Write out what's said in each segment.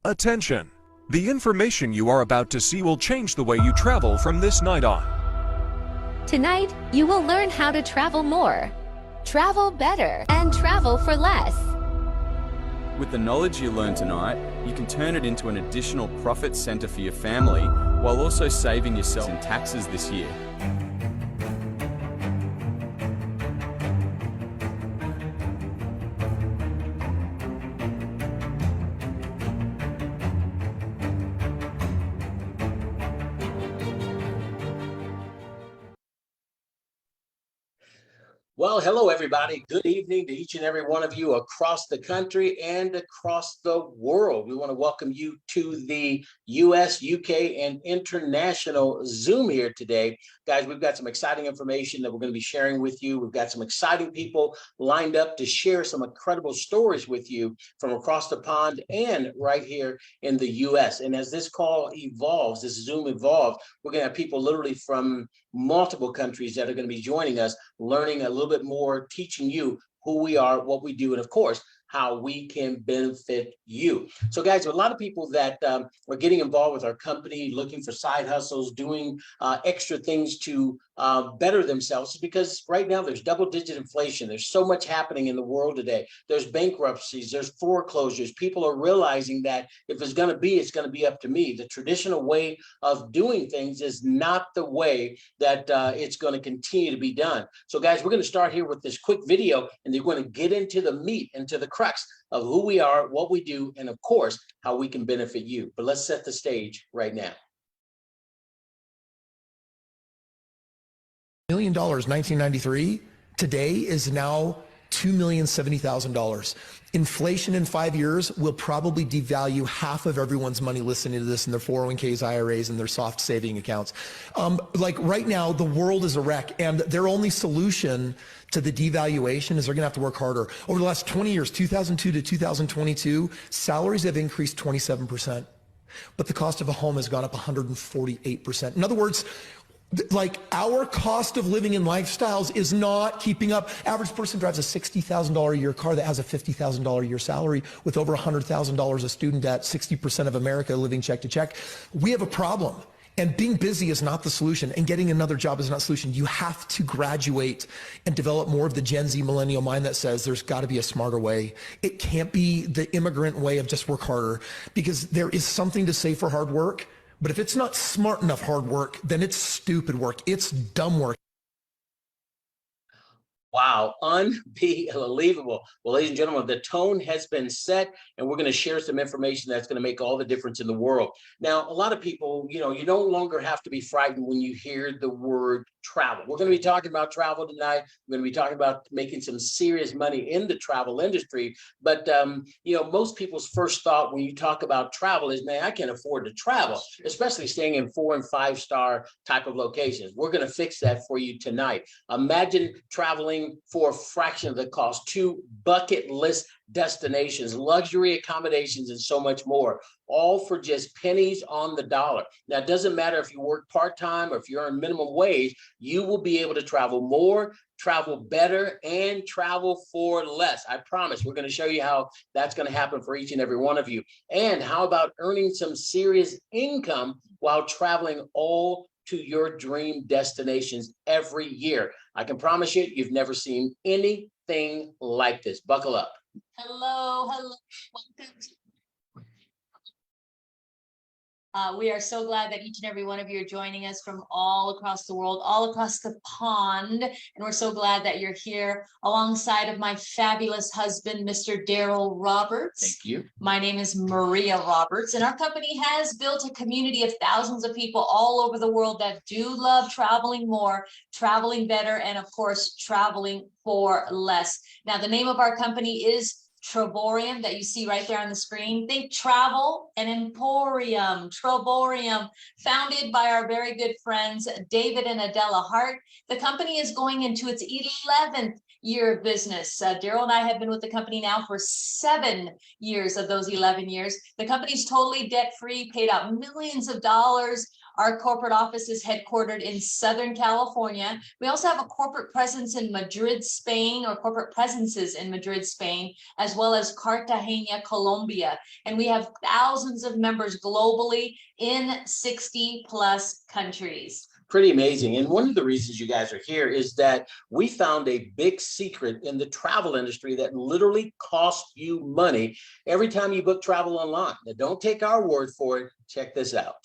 Attention! The information you are about to see will change the way you travel from this night on. Tonight, you will learn how to travel more, travel better, and travel for less. With the knowledge you learn tonight, you can turn it into an additional profit center for your family while also saving yourself in taxes this year. Well, hello, everybody. Good evening to each and every one of you across the country and across the world. We want to welcome you to the US, UK, and international Zoom here today. Guys, we've got some exciting information that we're going to be sharing with you. We've got some exciting people lined up to share some incredible stories with you from across the pond and right here in the US. And as this call evolves, this Zoom evolves, we're going to have people literally from multiple countries that are going to be joining us, learning a little bit more, teaching you who we are, what we do, and of course, how we can benefit you. So guys, a lot of people that are getting involved with our company, looking for side hustles, doing extra things to better themselves, because right now there's double-digit inflation. There's so much happening in the world today. There's bankruptcies, there's foreclosures. People are realizing that if it's gonna be, it's gonna be up to me. The traditional way of doing things is not the way that it's gonna continue to be done. So guys, we're gonna start here with this quick video, and they're gonna get into the meat, into the crux of who we are, what we do, and of course, how we can benefit you. But let's set the stage right now. $1 million 1993 today is now $2,070,000. Inflation in 5 years will probably devalue half of everyone's money listening to this in their 401ks, IRAs, and their soft saving accounts. Like right now, the world is a wreck, and their only solution to the devaluation is they're gonna have to work harder. Over the last 20 years, 2002 to 2022, salaries have increased 27%, but the cost of a home has gone up 148%. In other words, like our cost of living and lifestyles is not keeping up. Average person drives a $60,000 a year car that has a $50,000 a year salary with over $100,000 of student debt, 60% of America living check to check. We have a problem. And being busy is not the solution, and getting another job is not the solution. You have to graduate and develop more of the Gen Z millennial mind that says there's got to be a smarter way. It can't be the immigrant way of just work harder, because there is something to say for hard work. But if it's not smart enough hard work, then it's stupid work. It's dumb work. Wow, unbelievable. Well, ladies and gentlemen, the tone has been set, and we're going to share some information that's going to make all the difference in the world. Now, a lot of people, you no longer have to be frightened when you hear the word travel. We're going to be talking about travel tonight. We're going to be talking about making some serious money in the travel industry. But, most people's first thought when you talk about travel is, man, I can't afford to travel, especially staying in 4- and 5-star type of locations. We're going to fix that for you tonight. Imagine traveling for a fraction of the cost to bucket list destinations, luxury accommodations, and so much more, all for just pennies on the dollar. Now, it doesn't matter if you work part-time or if you're on minimum wage, you will be able to travel more, travel better, and travel for less. I promise. We're going to show you how that's going to happen for each and every one of you. And how about earning some serious income while traveling all to your dream destinations every year? I can promise you, you've never seen anything like this. Buckle up. Hello. Welcome. We are so glad that each and every one of you are joining us from all across the world, all across the pond. And we're so glad that you're here alongside of my fabulous husband, Mr. Daryl Roberts. Thank you. My name is Maria Roberts, and our company has built a community of thousands of people all over the world that do love traveling more, traveling better, and of course, traveling for less. Now, the name of our company is Trovorium, that you see right there on the screen. Think travel and emporium. Trovorium, founded by our very good friends David and Adela Hart. The company is going into its 11th year business. Daryl and I have been with the company now for 7 years of those 11 years. The company's totally debt-free, paid out millions of dollars. Our corporate office is headquartered in Southern California. We also have a corporate presence in Madrid, Spain, or corporate presences in Madrid, Spain, as well as Cartagena, Colombia. And we have thousands of members globally in 60 plus countries. Pretty amazing. And one of the reasons you guys are here is that we found a big secret in the travel industry that literally costs you money every time you book travel online. Now, don't take our word for it. Check this out.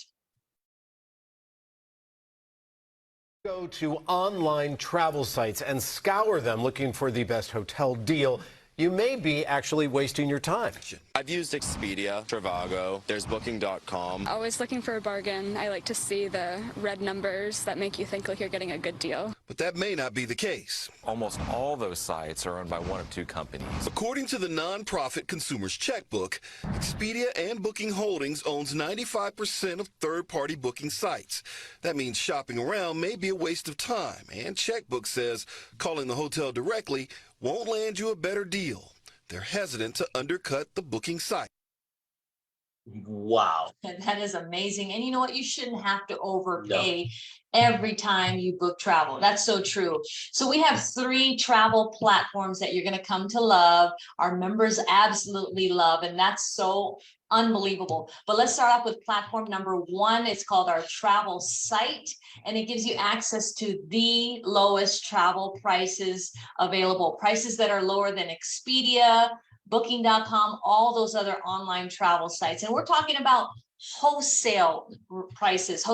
Go to online travel sites and scour them looking for the best hotel deal. You may be actually wasting your time. I've used Expedia, Trivago, there's booking.com. Always looking for a bargain. I like to see the red numbers that make you think like you're getting a good deal. But that may not be the case. Almost all those sites are owned by one of two companies. According to the nonprofit Consumer's Checkbook, Expedia and Booking Holdings owns 95% of third-party booking sites. That means shopping around may be a waste of time, and Checkbook says calling the hotel directly won't land you a better deal. They're hesitant to undercut the booking site. Wow. And that is amazing. And you know what? You shouldn't have to overpay every time you book travel. That's so true. So we have 3 travel platforms that you're going to come to love. Our members absolutely love, and that's so unbelievable. But let's start off with platform number 1. It's called our travel site, and it gives you access to the lowest travel prices available, prices that are lower than Expedia, booking.com, all those other online travel sites. And we're talking about wholesale prices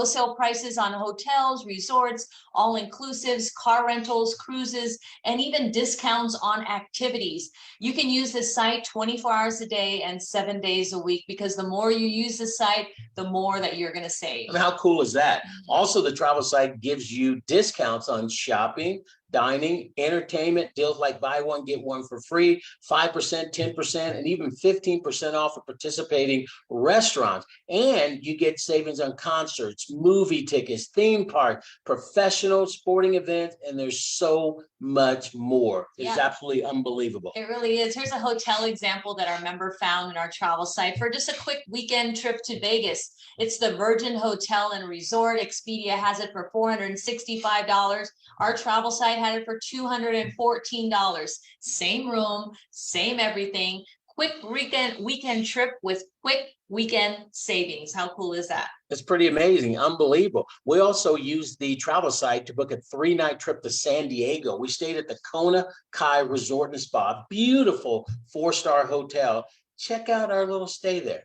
on hotels, resorts, all inclusives, car rentals, cruises, and even discounts on activities. You can use this site 24 hours a day and 7 days a week, because the more you use the site, the more that you're going to save. I mean, how cool is that? Also, the travel site gives you discounts on shopping, dining, entertainment, deals like buy one, get one for free, 5%, 10%, and even 15% off of participating restaurants. And you get savings on concerts, movie tickets, theme park, professional sporting events, and there's so much more. It's absolutely unbelievable. It really is. Here's a hotel example that our member found in our travel site for just a quick weekend trip to Vegas. It's the Virgin Hotel and Resort. Expedia has it for $465. Our travel site had it for $214. Same room, same everything. Quick weekend trip with quick weekend savings. How cool is that? It's pretty amazing, unbelievable. We also used the travel site to book a 3-night trip to San Diego. We stayed at the Kona Kai Resort and Spa, beautiful 4-star hotel. Check out our little stay there.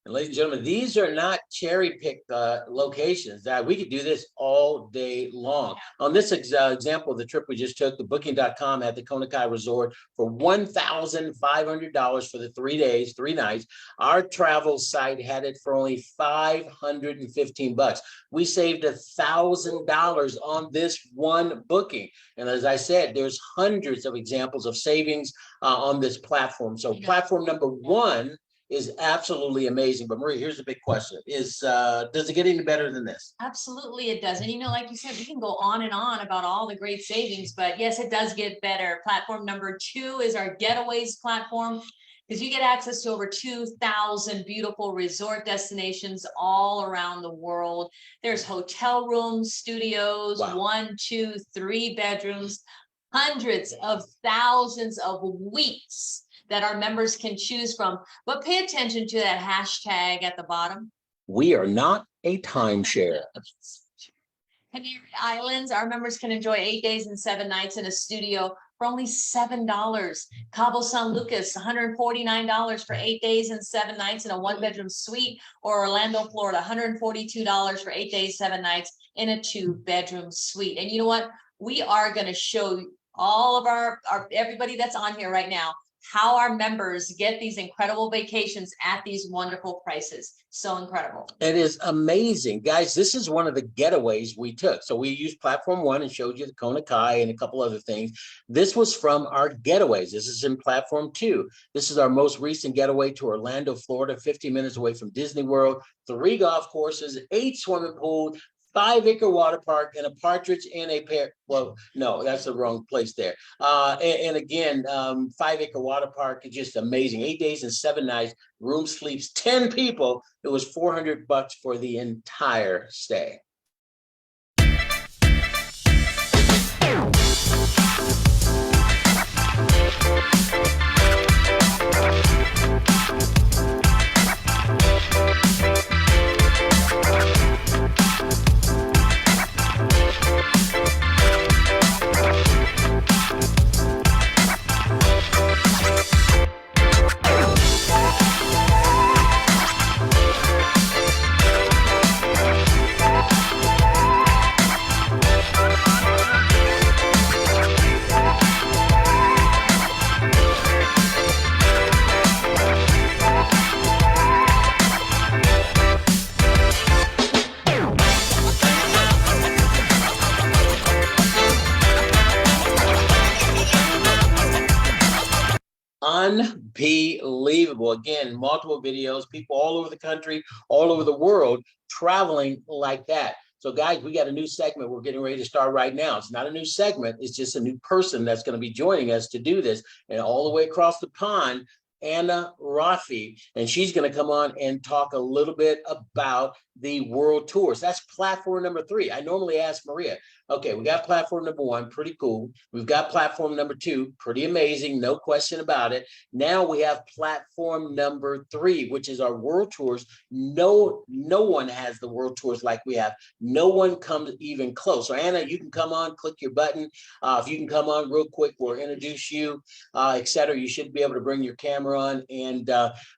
Ladies and gentlemen, these are not cherry-picked locations. We could do this all day long. On this example of the trip we just took, the booking.com had the Kona Kai Resort for $1,500 for the 3 days, 3 nights. Our travel site had it for only $515. We saved $1,000 on this one booking. And as I said, there's hundreds of examples of savings on this platform. So platform number 1 is absolutely amazing. But Maria, here's the big question: does it get any better than this? Absolutely it does. And you know, like you said, we can go on and on about all the great savings, but yes, it does get better. Platform number 2 is our getaways platform, because you get access to over 2,000 beautiful resort destinations all around the world. There's hotel rooms, studios, 1, 2, 3 bedrooms, hundreds of thousands of weeks that our members can choose from. But pay attention to that hashtag at the bottom. We are not a timeshare. Canary Islands, our members can enjoy 8 days and 7 nights in a studio for only $7. Cabo San Lucas, $149 for 8 days and 7 nights in a 1-bedroom suite. Or Orlando, Florida, $142 for 8 days, 7 nights in a 2-bedroom suite. And you know what? We are going to show all of our everybody that's on here right now how our members get these incredible vacations at these wonderful prices. So incredible. It is amazing. Guys, this is one of the getaways we took. So we used platform 1 and showed you the Kona Kai and a couple other things. This was from our getaways. This is in platform 2. This is our most recent getaway to Orlando, Florida, 50 minutes away from Disney World, 3 golf courses, 8 swimming pools, 5-acre water park, and a partridge in a pear. Well, no, that's the wrong place there. And again, 5-acre water park is just amazing. 8 days and 7 nights. Room sleeps 10 people. It was $400 for the entire stay. Unbelievable. Again, multiple videos, people all over the country, all over the world, traveling like that. So guys, we got a new segment we're getting ready to start right now. It's not a new segment. It's just a new person that's going to be joining us to do this. And all the way across the pond, Anna Rafi, and she's going to come on and talk a little bit about the world tours. That's platform number 3. I normally ask Maria, okay, we got platform number 1, pretty cool. We've got platform number 2, pretty amazing, no question about it. Now we have platform number 3, which is our world tours. No one has the world tours like we have. No one comes even close. So Anna, you can come on, click your button. If you can come on real quick, we'll introduce you, etc. You should be able to bring your camera on. And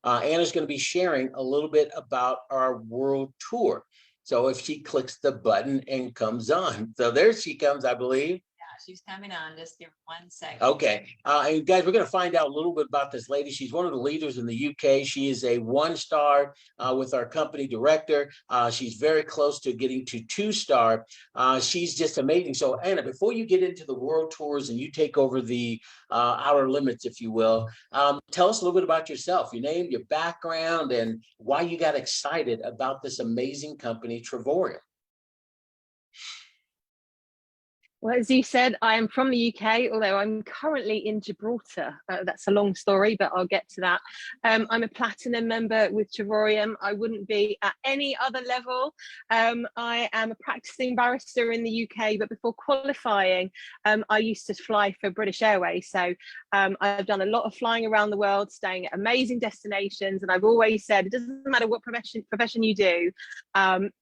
Anna's going to be sharing a little bit about our world tour. So if she clicks the button and comes on. So there she comes, I believe. Yeah, she's coming on. Just give 1 second. Okay. And guys, we're going to find out a little bit about this lady. She's one of the leaders in the UK. She is a 1-star with our company director. She's very close to getting to 2-star. She's just amazing. So Anna, before you get into the world tours and you take over the outer limits, if you will, tell us a little bit about yourself, your name, your background, and why you got excited about this amazing company, Travorium. Well, as you said, I am from the UK, although I'm currently in Gibraltar. That's a long story, but I'll get to that. I'm a platinum member with Travorium. I wouldn't be at any other level. I am a practicing barrister in the UK, but before qualifying, I used to fly for British Airways. So I've done a lot of flying around the world, staying at amazing destinations. And I've always said, it doesn't matter what profession you do,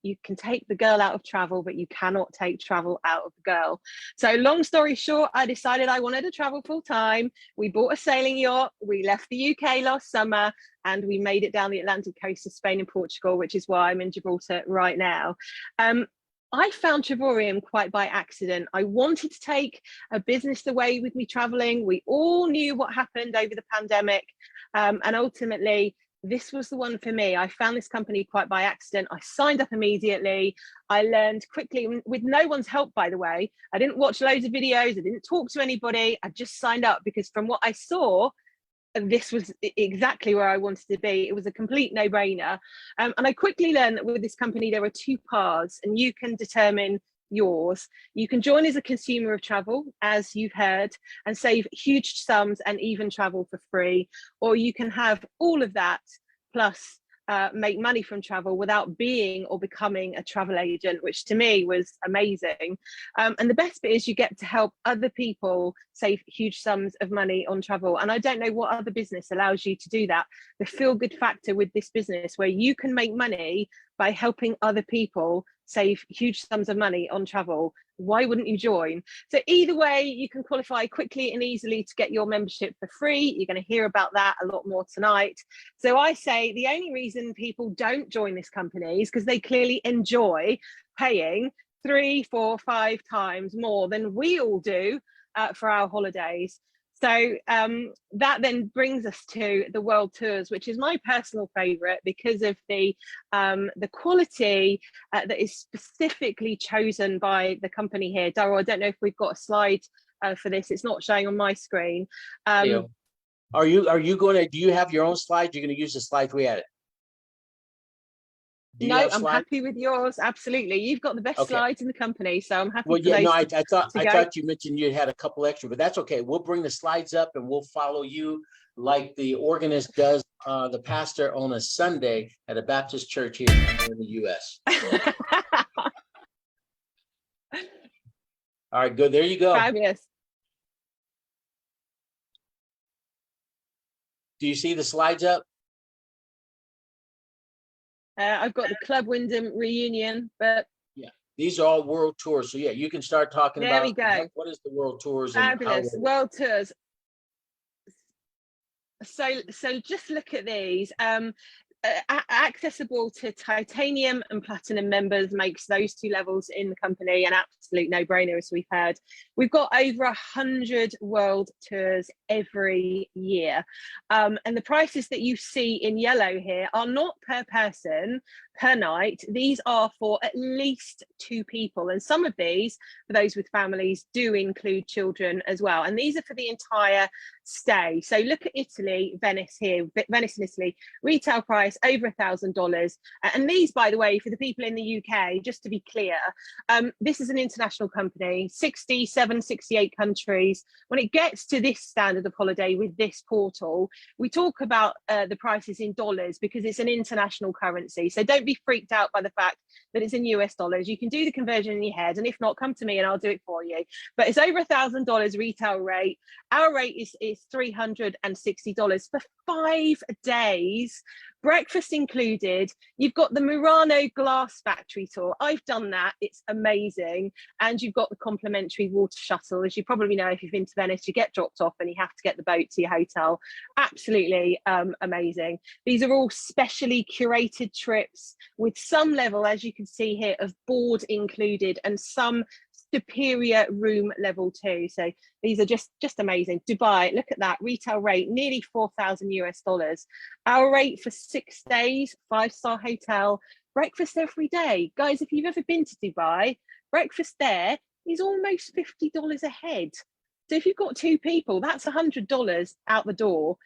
you can take the girl out of travel, but you cannot take travel out of the girl. So long story short, I decided I wanted to travel full time. We bought a sailing yacht. We left the UK last summer and we made it down the Atlantic coast of Spain and Portugal, which is why I'm in Gibraltar right now. I found Travorium quite by accident. I wanted to take a business away with me traveling. We all knew what happened over the pandemic. And ultimately, this was the one for me. I found this company quite by accident. I signed up immediately. I learned quickly, with no one's help, by the way. I didn't watch loads of videos. I didn't talk to anybody. I just signed up because from what I saw, this was exactly where I wanted to be. It was a complete no-brainer. And I quickly learned that with this company, there are 2 paths and you can determine yours. You can join as a consumer of travel, as you've heard, and save huge sums and even travel for free, or you can have all of that plus make money from travel without being or becoming a travel agent, which to me was amazing. And the best bit is you get to help other people save huge sums of money on travel. And I don't know what other business allows you to do that. The feel good factor with this business where you can make money by helping other people save huge sums of money on travel. Why wouldn't you join? So either way, you can qualify quickly and easily to get your membership for free. You're going to hear about that a lot more tonight. So I say the only reason people don't join this company is because they clearly enjoy paying 3, 4, 5 times more than we all do for our holidays. So that then brings us to the world tours, which is my personal favorite because of the quality that is specifically chosen by the company here. Darryl, I don't know if we've got a slide for this. It's not showing on my screen. Are you going to, do you have your own slides? You're going to use the slides we added? No, I'm happy with yours. Absolutely. You've got the best slides in the company, so I'm happy. Well, yeah, no, I thought you mentioned you had a couple extra, but that's okay. We'll bring the slides up and we'll follow you like the organist does the pastor on a Sunday at a Baptist church here in the U.S. All right, good. There you go. Fabulous. Do you see the slides up? I've got the Club Wyndham reunion, but yeah, these are all world tours. So yeah, you can start talking about. There we go. What is the world tours? Fabulous world tours. So just look at these. Accessible to titanium and platinum members makes those 2 levels in the company an absolute no-brainer, as we've heard. We've got over 100 world tours every year, and the prices that you see in yellow here are not per person per night. These are for at least 2 people, and some of these, for those with families, do include children as well, and these are for the entire stay. So look at Italy, Venice here, Venice in Italy, retail price over $1,000. And these, by the way, for the people in the UK, just to be clear, this is an international company, 67, 68 countries. When it gets to this standard of holiday with this portal, we talk about the prices in dollars because it's an international currency. So don't be freaked out by the fact that it's in US dollars. You can do the conversion in your head, and if not, come to me and I'll do it for you. But it's over $1,000 retail rate. Our rate is $360 for 5 days, breakfast included. You've got the Murano glass factory tour. I've done that. It's amazing. And you've got the complimentary water shuttle. As you probably know, if you've been to Venice, you get dropped off and you have to get the boat to your hotel. Absolutely amazing. These are all specially curated trips with some level, as you can see here, of board included and some superior room level too. So these are just amazing. Dubai, look at that retail rate, nearly $4,000 US. Our rate for 6 days, 5-star hotel, breakfast every day. Guys, if you've ever been to Dubai, breakfast there is almost $50 a head. So if you've got 2 people, that's $100 out the door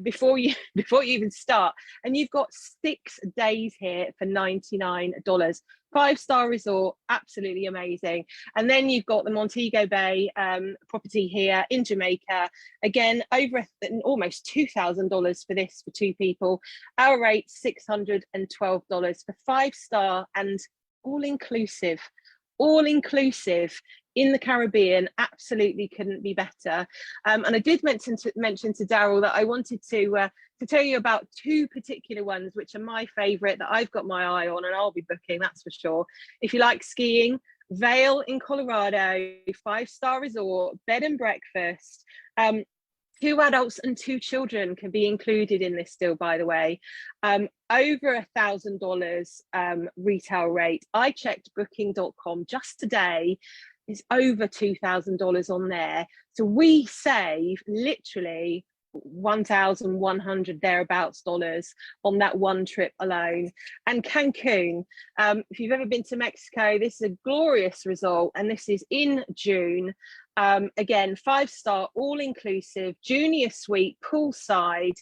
before you even start. And you've got 6 days here for $99. 5-star resort, absolutely amazing. And then you've got the Montego Bay property here in Jamaica. Again, over almost $2,000 for this for 2 people. Our rate $612 for 5-star and all-inclusive. All-inclusive in the Caribbean, absolutely couldn't be better. And I did mention to Darryl that I wanted to tell you about 2 particular ones, which are my favourite, that I've got my eye on and I'll be booking, that's for sure. If you like skiing, Vail in Colorado, 5-star resort, bed and breakfast. 2 adults and 2 children can be included in this deal, by the way. Over $1,000 retail rate. I checked booking.com just today. It's over $2,000 on there. So we save literally 1,100 thereabouts dollars on that one trip alone. And Cancun, if you've ever been to Mexico, this is a glorious resort, and this is in June. Again, 5-star, all-inclusive, junior suite, poolside,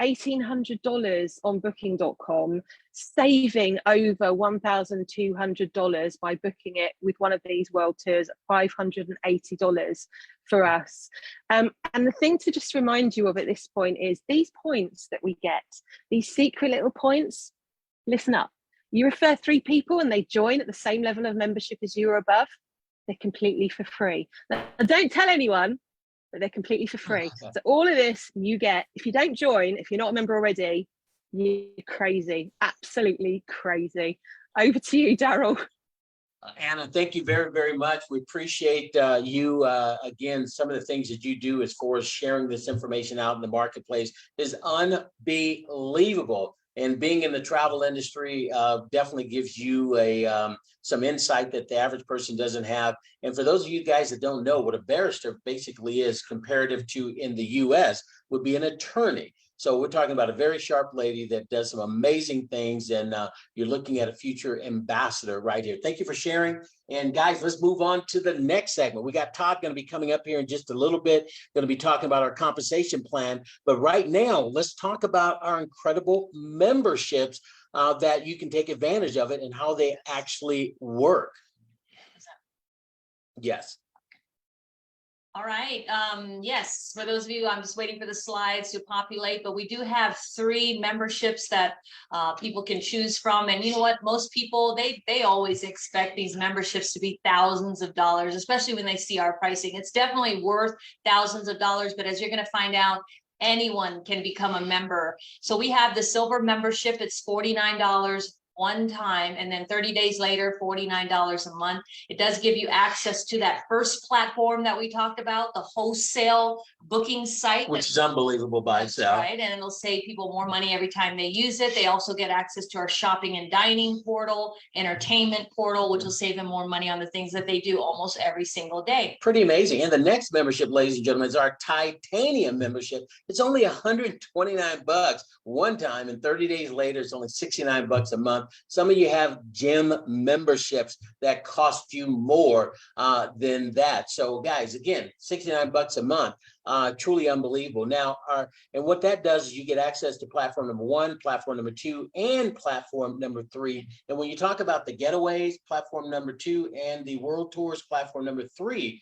$1,800 on booking.com, saving over $1,200 by booking it with one of these world tours at $580 for us. And the thing to just remind you of at this point is these points that we get, these secret little points, listen up. You refer 3 people and they join at the same level of membership as you or above, they're completely for free. Now, don't tell anyone, but they're completely for free. So all of this you get. If you don't join, if you're not a member already, you're crazy, absolutely crazy. Over to you, Darryl. Anna, thank you very, very much. We appreciate you. Again, some of the things that you do as far as sharing this information out in the marketplace is unbelievable. And being in the travel industry definitely gives you some insight that the average person doesn't have. And for those of you guys that don't know, what a barrister basically is comparative to in the US would be an attorney. So we're talking about a very sharp lady that does some amazing things, and you're looking at a future ambassador right here. Thank you for sharing. And guys, let's move on to the next segment. We got Todd going to be coming up here in just a little bit, going to be talking about our compensation plan. But right now, let's talk about our incredible memberships that you can take advantage of it and how they actually work. Yes. All right. Yes, for those of you, I'm just waiting for the slides to populate, but we do have 3 memberships that people can choose from. And you know what? Most people, they always expect these memberships to be thousands of dollars, especially when they see our pricing. It's definitely worth thousands of dollars, but as you're going to find out, anyone can become a member. So we have the silver membership. It's $49 one time, and then 30 days later, $49 a month. It does give you access to that first platform that we talked about, the wholesale booking site, which is unbelievable by itself. Right, and it'll save people more money every time they use it. They also get access to our shopping and dining portal, entertainment portal, which will save them more money on the things that they do almost every single day. Pretty amazing. And the next membership, ladies and gentlemen, is our titanium membership. It's only $129 one time, and 30 days later, it's only $69 a month. Some of you have gym memberships that cost you more than that. So guys, again, $69 a month, truly unbelievable. Now, and what that does is you get access to platform number 1, platform number 2, and platform number 3. And when you talk about the getaways, platform number 2, and the world tours, platform number 3,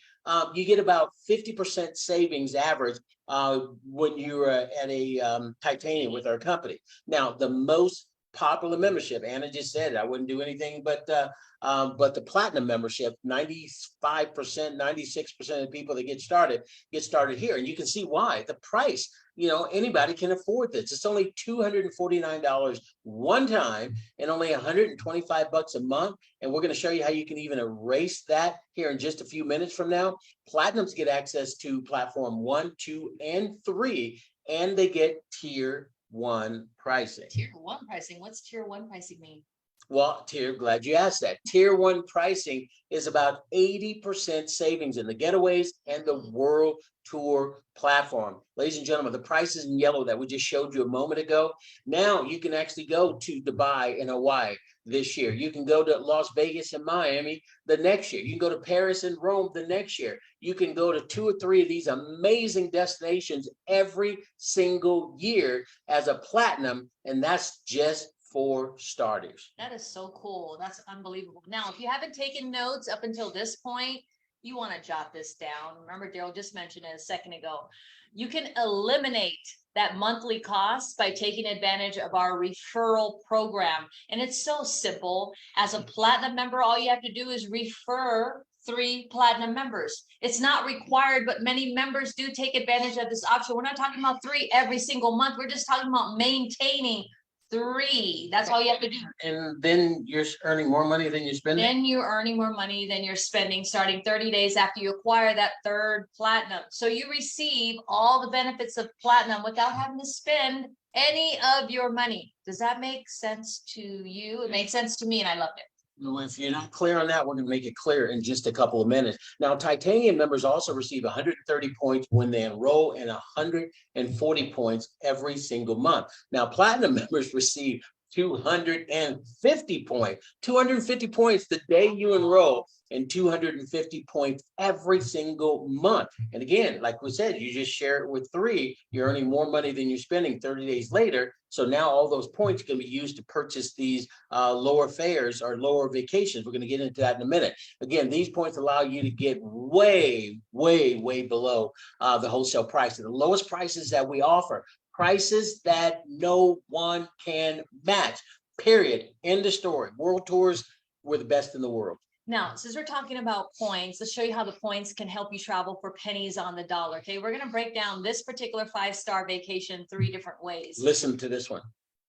you get about 50% savings average when you're at a titanium with our company. Now, the most popular membership, Anna just said it, I wouldn't do anything but the platinum membership, 95%, 96% of the people that get started here. And you can see why. The price, you know, anybody can afford this. It's only $249 one time and only $125 a month. And we're going to show you how you can even erase that here in just a few minutes from now. Platinums get access to platform 1, 2, and 3, and they get tier 1 pricing. Tier 1 pricing. What's tier 1 pricing mean? Well, glad you asked that. Tier 1 pricing is about 80% savings in the getaways and the world tour platform. Ladies and gentlemen, the prices in yellow that we just showed you a moment ago, now you can actually go to Dubai and Hawaii this year. You can go to Las Vegas and Miami the next year. You can go to Paris and Rome the next year. You can go to 2 or 3 of these amazing destinations every single year as a platinum, and that's just for starters. That is so cool. That's unbelievable. Now, if you haven't taken notes up until this point, you want to jot this down. Remember, Daryl just mentioned it a second ago. You can eliminate that monthly cost by taking advantage of our referral program. And it's so simple. As a platinum member, all you have to do is refer 3 platinum members. It's not required, but many members do take advantage of this option. We're not talking about 3 every single month. We're just talking about maintaining 3. That's all you have to do. And then you're earning more money than you're spending? Then you're earning more money than you're spending starting 30 days after you acquire that 3rd platinum. So you receive all the benefits of platinum without having to spend any of your money. Does that make sense to you? It made sense to me, and I loved it. Well, if you're not clear on that, we're going to make it clear in just a couple of minutes. Now, titanium members also receive 130 points when they enroll and 140 points every single month. Now, platinum members receive 250 points. 250 points the day you enroll, and 250 points every single month. And again, like we said, you just share it with 3. You're earning more money than you're spending 30 days later. So now all those points can be used to purchase these lower fares or lower vacations. We're going to get into that in a minute. Again, these points allow you to get way, way, way below the wholesale price. The lowest prices that we offer, prices that no one can match, period. End of story. World tours, we're the best in the world. Now, since we're talking about points, let's show you how the points can help you travel for pennies on the dollar. Okay, we're going to break down this particular 5-star vacation 3 different ways. Listen to this one.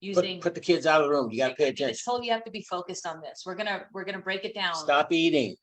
using. Put the kids out of the room. You got to pay I attention. told you have to be focused on this. We're gonna break it down. Stop eating.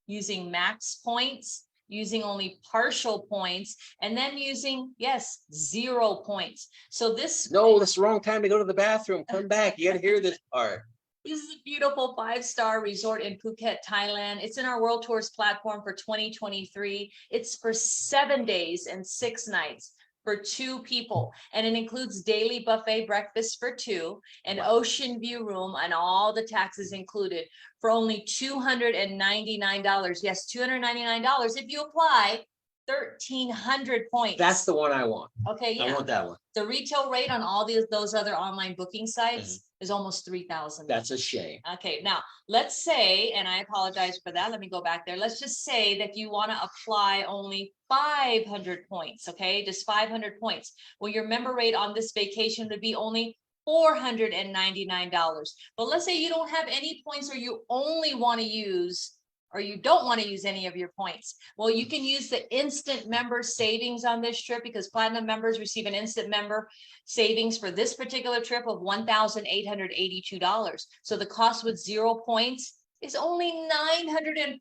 Using max points, using only partial points, and then using, yes, 0 points. So this. No, that's the wrong time to go to the bathroom. Come back. You got to hear this part. This is a beautiful 5-star resort in Phuket, Thailand. It's in our World Tours platform for 2023. It's for 7 days and 6 nights for 2 people. And it includes daily buffet breakfast for 2, an ocean view room, and all the taxes included for only $299. Yes, $299 if you apply 1,300 points. That's the one I want. Okay, yeah. I want that one. The retail rate on all those other online booking sites is almost 3,000. That's a shame. Okay, now let's say, and I apologize for that. Let me go back there. Let's just say that you want to apply only 500 points. Okay, just 500 points. Well, your member rate on this vacation would be only $499. But let's say you don't have any points, or you only want to use, or you don't want to use any of your points. Well, you can use the instant member savings on this trip, because platinum members receive an instant member savings for this particular trip of $1,882. So the cost with 0 points is only $949.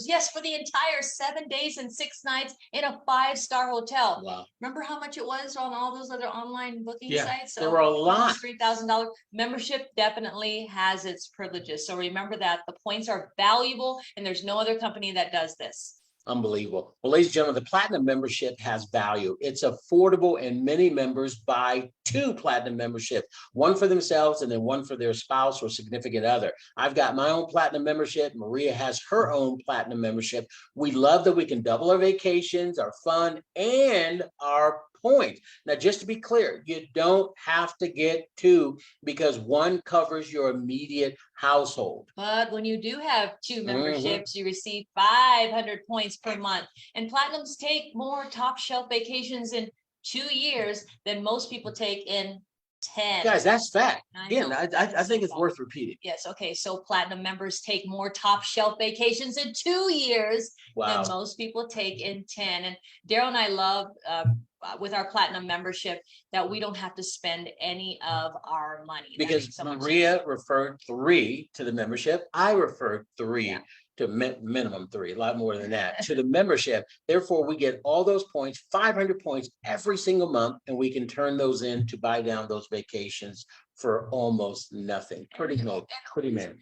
Yes, for the entire 7 days and 6 nights in a 5-star hotel. Wow. Remember how much it was on all those other online booking sites? So there were a lot. $3,000. Membership definitely has its privileges. So remember that the points are valuable, and there's no other company that does this. Unbelievable. Well, ladies and gentlemen, the platinum membership has value. It's affordable, and many members buy 2 platinum memberships, one for themselves and then one for their spouse or significant other. I've got my own platinum membership. Maria has her own platinum membership. We love that we can double our vacations, our fun, and our points. Now, just to be clear, you don't have to get 2, because one covers your immediate household. But when you do have 2 memberships, you receive 500 points per month. And platinums take more top shelf vacations in 2 years than most people take in 10. Guys, that's fact. Again, I think it's worth repeating. Yes. Okay. So platinum members take more top shelf vacations in 2 years than most people take in 10. And Daryl and I love with our platinum membership that we don't have to spend any of our money. Because Maria referred 3 to the membership. I referred 3 to minimum 3, a lot more than that, to the membership. Therefore, we get all those points, 500 points every single month, and we can turn those in to buy down those vacations for almost nothing. Pretty man.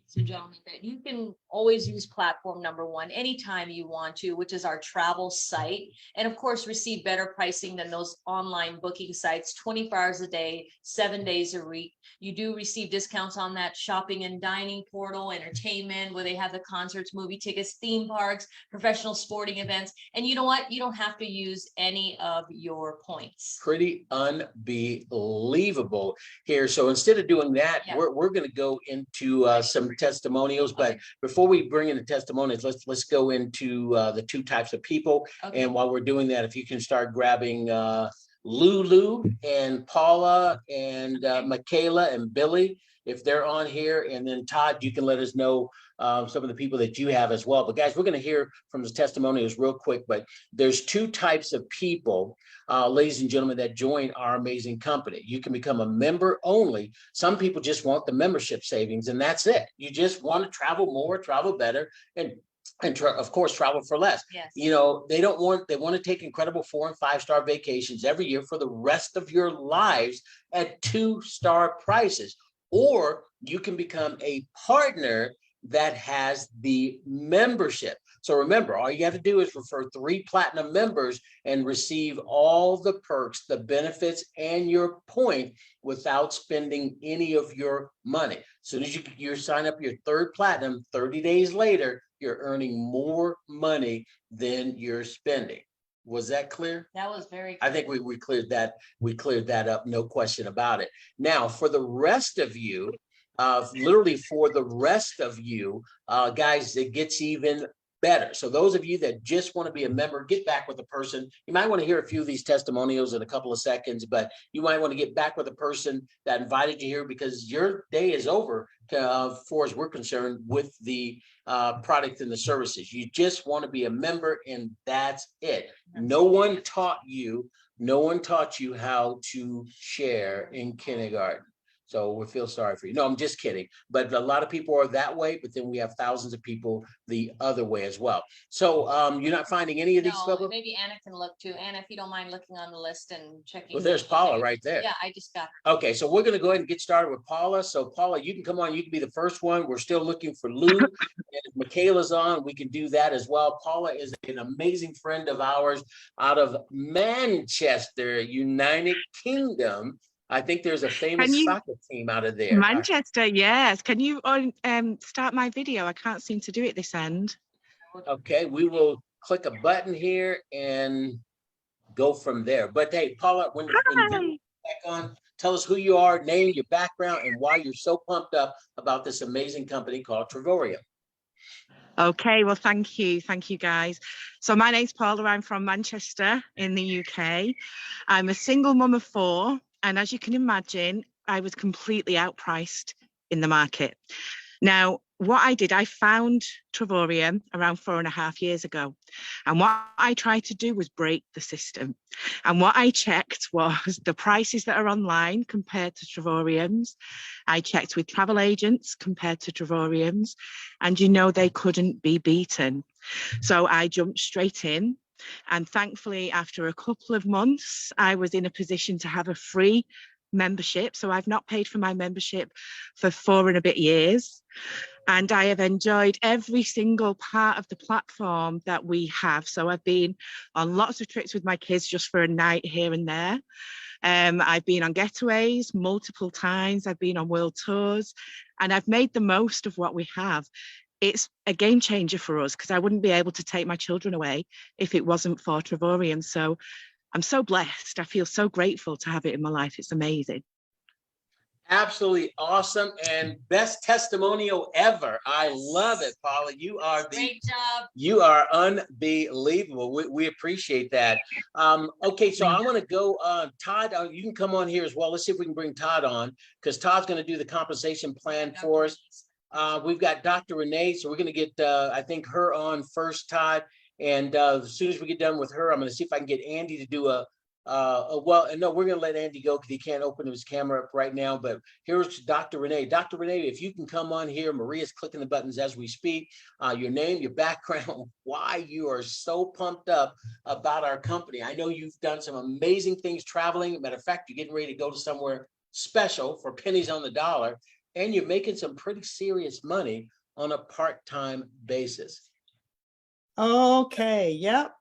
So gentlemen, that you can always use platform number 1 anytime you want to, which is our travel site, and of course receive better pricing than those online booking sites 24 hours a day, 7 days a week. You do receive discounts on that shopping and dining portal, entertainment, where they have the concerts, movie tickets, theme parks, professional sporting events. And you know what? You don't have to use any of your points. Pretty unbelievable here. So instead of doing that, we're going to go into some testimonials. But before we bring in the testimonials, let's go into the 2 types of people. And while we're doing that, if you can start grabbing Lulu and Paula and Michaela and Billy, if they're on here, and then Todd, you can let us know some of the people that you have as well. But guys, we're going to hear from the testimonials real quick. But there's 2 types of people, ladies and gentlemen, that join our amazing company. You can become a member only. Some people just want the membership savings, and that's it. You just want to travel more, travel better, and of course, travel for less. Yes. You know, they want to take incredible 4- and 5-star vacations every year for the rest of your lives at 2-star prices. Or you can become a partner that has the membership. So remember, all you have to do is refer 3 platinum members and receive all the perks, the benefits, and your point without spending any of your money. As soon as you sign up your 3rd platinum, 30 days later, you're earning more money than you're spending. Was that clear? That was very clear. I think we cleared that. We cleared that up. No question about it. Now, for the rest of you, literally for the rest of you, guys, it gets even better. So those of you that just want to be a member, get back with a person. You might want to hear a few of these testimonials in a couple of seconds, but you might want to get back with a person that invited you here, because your day is over, for as we're concerned, with the product and the services. You just want to be a member, and that's it. No one taught you No one taught you how to share in kindergarten. So we feel sorry for you. No, I'm just kidding. But a lot of people are that way, but then we have thousands of people the other way as well. So you're not finding any of these No, people? maybe Anna can look too. Anna, if you don't mind looking on the list and checking. Well, there's Paula right there. Yeah, I just got her. Okay, so we're going to go ahead and get started with Paula. So Paula, you can come on. You can be the first one. We're still looking for Lou. And if Michaela's on, we can do that as well. Paula is an amazing friend of ours out of Manchester, United Kingdom. I think there's a famous soccer team out of there. Manchester, yes. Can you start my video? I can't seem to do it this end. Okay, we will click a button here and go from there. But hey, Paula, when you back on, tell us who you are, name, your background, and why you're so pumped up about this amazing company called Trovorium. Okay, well, thank you guys. So my name's Paula. I'm from Manchester in the UK. I'm a single mum of 4. And as you can imagine, I was completely outpriced in the market. Now, what I did, I found Trovorium around 4.5 years ago. And what I tried to do was break the system. And what I checked was the prices that are online compared to Trovorium's. I checked with travel agents compared to Trovorium's. And you know, they couldn't be beaten. So I jumped straight in. And thankfully, after a couple of months, I was in a position to have a free membership. So I've not paid for my membership for 4 and a bit years. And I have enjoyed every single part of the platform that we have. So I've been on lots of trips with my kids just for a night here and there. I've been on getaways multiple times. I've been on world tours, and I've made the most of what we have. It's a game changer for us because I wouldn't be able to take my children away if it wasn't for Trovorium. So I'm so blessed. I feel so grateful to have it in my life. It's amazing. Absolutely awesome and best testimonial ever. I love it, Paula. You are great job. You are unbelievable. We appreciate that. Okay, so I want to go, Todd. You can come on here as well. Let's see if we can bring Todd on because Todd's going to do the compensation plan for us. We've got Dr. Renee, so we're going to get, I think, her on first, Todd. And as soon as we get done with her, I'm going to see if I can get Andy to do well, no, we're going to let Andy go because he can't open his camera up right now. But here's Dr. Renee. Dr. Renee, if you can come on here, Maria's clicking the buttons as we speak. Your name, your background, why you are so pumped up about our company. I know you've done some amazing things traveling. Matter of fact, you're getting ready to go to somewhere special for pennies on the dollar. And you're making some pretty serious money on a part-time basis. Okay, yep,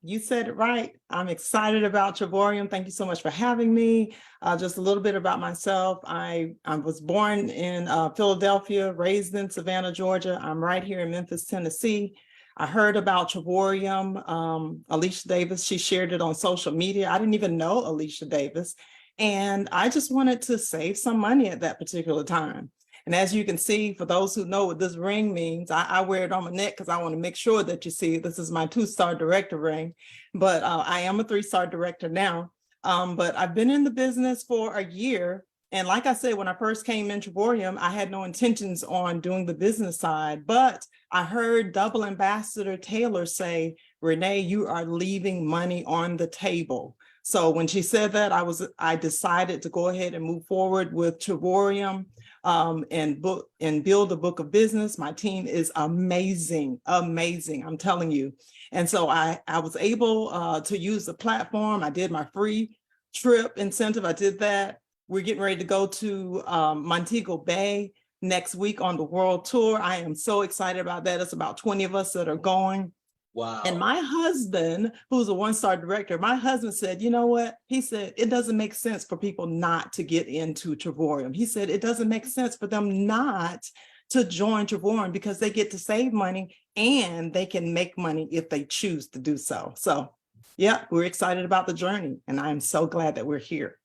you said it right. I'm excited about Trovorium. Thank you so much for having me. Just a little bit about myself. I was born in Philadelphia, raised in Savannah, Georgia. I'm right here in Memphis, Tennessee. I heard about Trovorium. Alicia Davis, she shared it on social media. I didn't even know Alicia Davis. And I just wanted to save some money at that particular time. And as you can see, for those who know what this ring means, I wear it on my neck because I want to make sure that you see this is my 2-star director ring. But I am a 3-star director now. But I've been in the business for a year. And like I said, when I first came in Trovorium, I had no intentions on doing the business side. But I heard Double Ambassador Taylor say, Renee, you are leaving money on the table. So when she said that, I decided to go ahead and move forward with Trovorium and build a book of business. My team is amazing, I'm telling you. And so I was able to use the platform. I did my free trip incentive. I did that. We're getting ready to go to Montego Bay next week on the world tour. I am so excited about that. It's about 20 of us that are going. Wow. And my husband, who's a 1-star director, my husband said, you know what? He said, it doesn't make sense for people not to get into Trovorium. He said, it doesn't make sense for them not to join Trovorium because they get to save money and they can make money if they choose to do so. So yeah, we're excited about the journey and I'm so glad that we're here.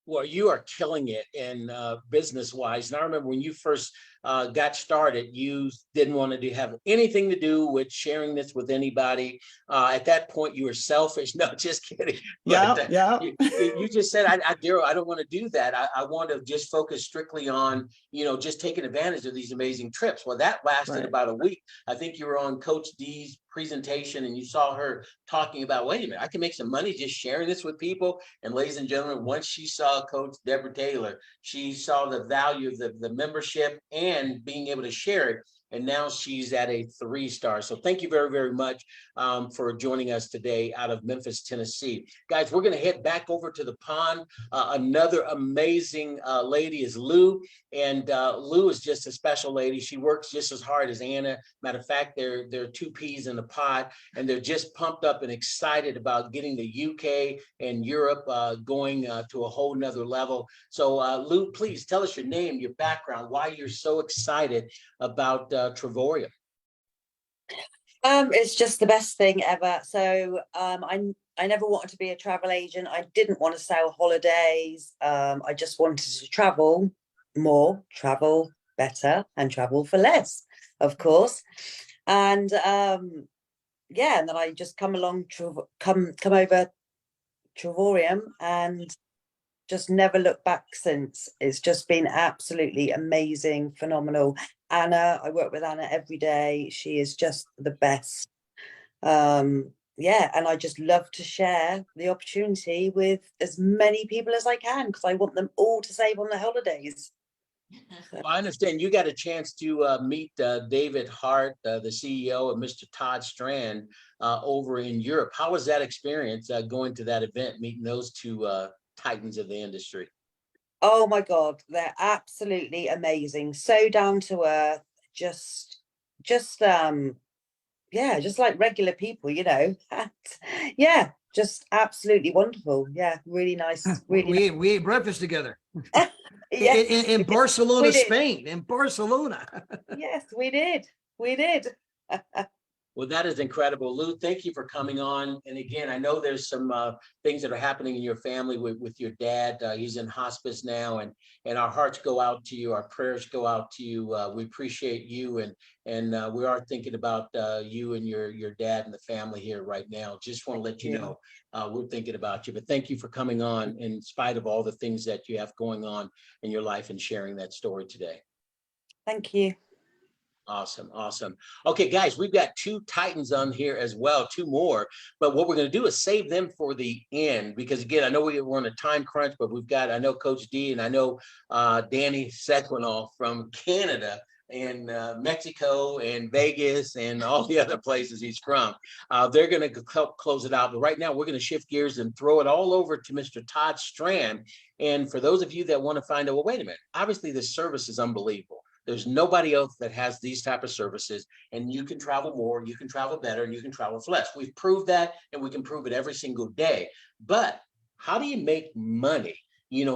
Well, you are killing it in business-wise. And I remember when you first got started, you didn't want to have anything to do with sharing this with anybody. At that point, you were selfish. No, just kidding. But, you just said, Daryl, I don't want to do that. I want to just focus strictly on, just taking advantage of these amazing trips. Well, that lasted about a week. I think you were on Coach D's presentation and you saw her talking about, wait a minute, I can make some money just sharing this with people. And ladies and gentlemen, once she saw Coach Deborah Taylor, she saw the value of the membership and being able to share it. And now she's at a 3-star. So thank you very, very much for joining us today out of Memphis, Tennessee. Guys, we're going to head back over to the pond. Another amazing lady is Lou. And Lou is just a special lady. She works just as hard as Anna. Matter of fact, they're 2 peas in the pod, and they're just pumped up and excited about getting the UK and Europe going to a whole nother level. So Lou, please tell us your name, your background, why you're so excited about Trovorium. It's just the best thing ever. So I never wanted to be a travel agent. I didn't want to sell holidays. I just wanted to travel more, travel better, and travel for less, of course. And and then I just come over Trovorium and just never looked back since. It's just been absolutely amazing, phenomenal. Anna, I work with Anna every day. She is just the best. And I just love to share the opportunity with as many people as I can because I want them all to save on their holidays. Well, I understand you got a chance to meet David Hart, the CEO, of Mr. Todd Strand over in Europe. How was that experience going to that event, meeting those 2 titans of the industry? Oh my God, they're absolutely amazing. So down to earth, just like regular people, just absolutely wonderful. Yeah, really nice. Really we ate breakfast together. Yes. in Barcelona, Spain. In Barcelona. Yes, we did. We did. Well, that is incredible. Lou, thank you for coming on. And again, I know there's some things that are happening in your family with your dad. He's in hospice now, and our hearts go out to you. Our prayers go out to you. We appreciate you, and we are thinking about you and your dad and the family here right now. Just want to let you know we're thinking about you. But thank you for coming on in spite of all the things that you have going on in your life and sharing that story today. Thank you. Awesome. Awesome. Okay, guys, we've got 2 titans on here as well, 2 more. But what we're going to do is save them for the end, because again, I know we're on a time crunch, but we've got, I know Coach D and I know Danny Sequinol from Canada and Mexico and Vegas and all the other places he's from. They're going to help close it out. But right now we're going to shift gears and throw it all over to Mr. Todd Strand. And for those of you that want to find out, well, wait a minute, obviously this service is unbelievable. There's nobody else that has these type of services, and you can travel more, you can travel better, and you can travel for less. We've proved that, and we can prove it every single day. But how do you make money,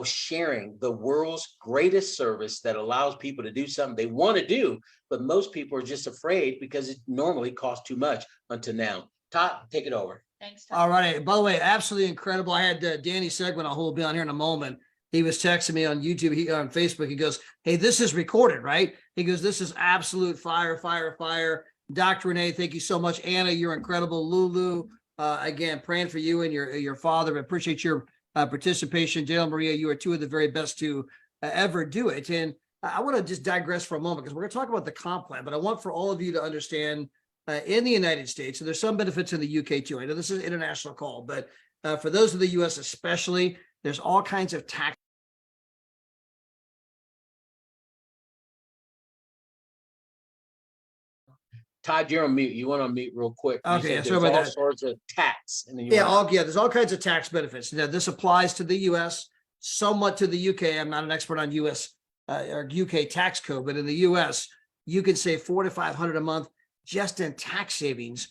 sharing the world's greatest service that allows people to do something they want to do, but most people are just afraid because it normally costs too much until now. Todd, take it over. Thanks, Todd. All right. By the way, absolutely incredible. I had Danny Sequinol, who will be on here in a moment. He was texting me on YouTube, on Facebook. He goes, hey, this is recorded, right? He goes, this is absolute fire, fire, fire. Dr. Renee, thank you so much. Anna, you're incredible. Lulu, again, praying for you and your father. I appreciate your participation. Dale Maria, you are 2 of the very best to ever do it. And I want to just digress for a moment because we're going to talk about the comp plan, but I want for all of you to understand in the United States, so there's some benefits in the UK too. I know this is an international call, but for those of the US especially, there's all kinds of tax. Todd, you're on mute. You want to mute real quick. Okay, sorry about that. All sorts of tax. There's all kinds of tax benefits. Now, this applies to the US, somewhat to the UK. I'm not an expert on US or UK tax code, but in the US, you can save $400 to $500 a month just in tax savings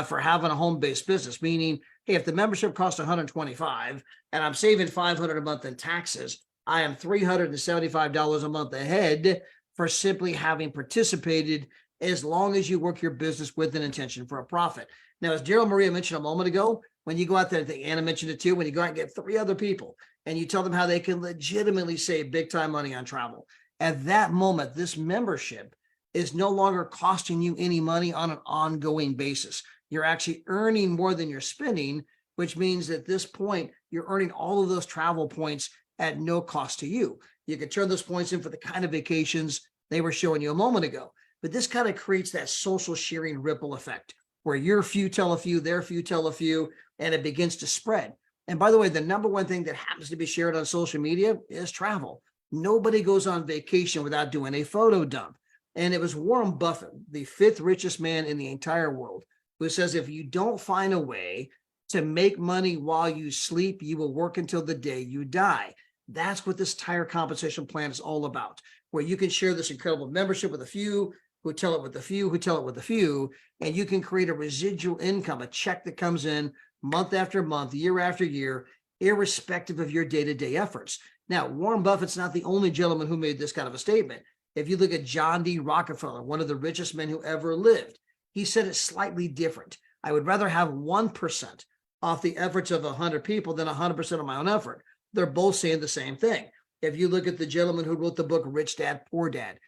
for having a home-based business. Meaning, hey, if the membership costs $125 and I'm saving $500 a month in taxes, I am $375 a month ahead for simply having participated, as long as you work your business with an intention for a profit. Now, as Daryl Maria mentioned a moment ago, when you go out there, I think Anna mentioned it too, when you go out and get 3 other people and you tell them how they can legitimately save big time money on travel, At that moment, this membership is no longer costing you any money on an ongoing basis. You're actually earning more than you're spending, which means at this point, you're earning all of those travel points at no cost to you. You can turn those points in for the kind of vacations they were showing you a moment ago. But this kind of creates that social sharing ripple effect where your few tell a few, their few tell a few, and it begins to spread. And by the way, the number one thing that happens to be shared on social media is travel. Nobody goes on vacation without doing a photo dump. And it was Warren Buffett, the 5th richest man in the entire world, who says, if you don't find a way to make money while you sleep, you will work until the day you die. That's what this entire compensation plan is all about, where you can share this incredible membership with a few, who tell it with a few, who tell it with a few, and you can create a residual income, a check that comes in month after month, year after year, irrespective of your day-to-day efforts. Now, Warren Buffett's not the only gentleman who made this kind of a statement. If you look at John D. Rockefeller, one of the richest men who ever lived, he said it's slightly different. I would rather have 1% off the efforts of 100 people than 100% of my own effort. They're both saying the same thing. If you look at the gentleman who wrote the book Rich Dad, Poor Dad,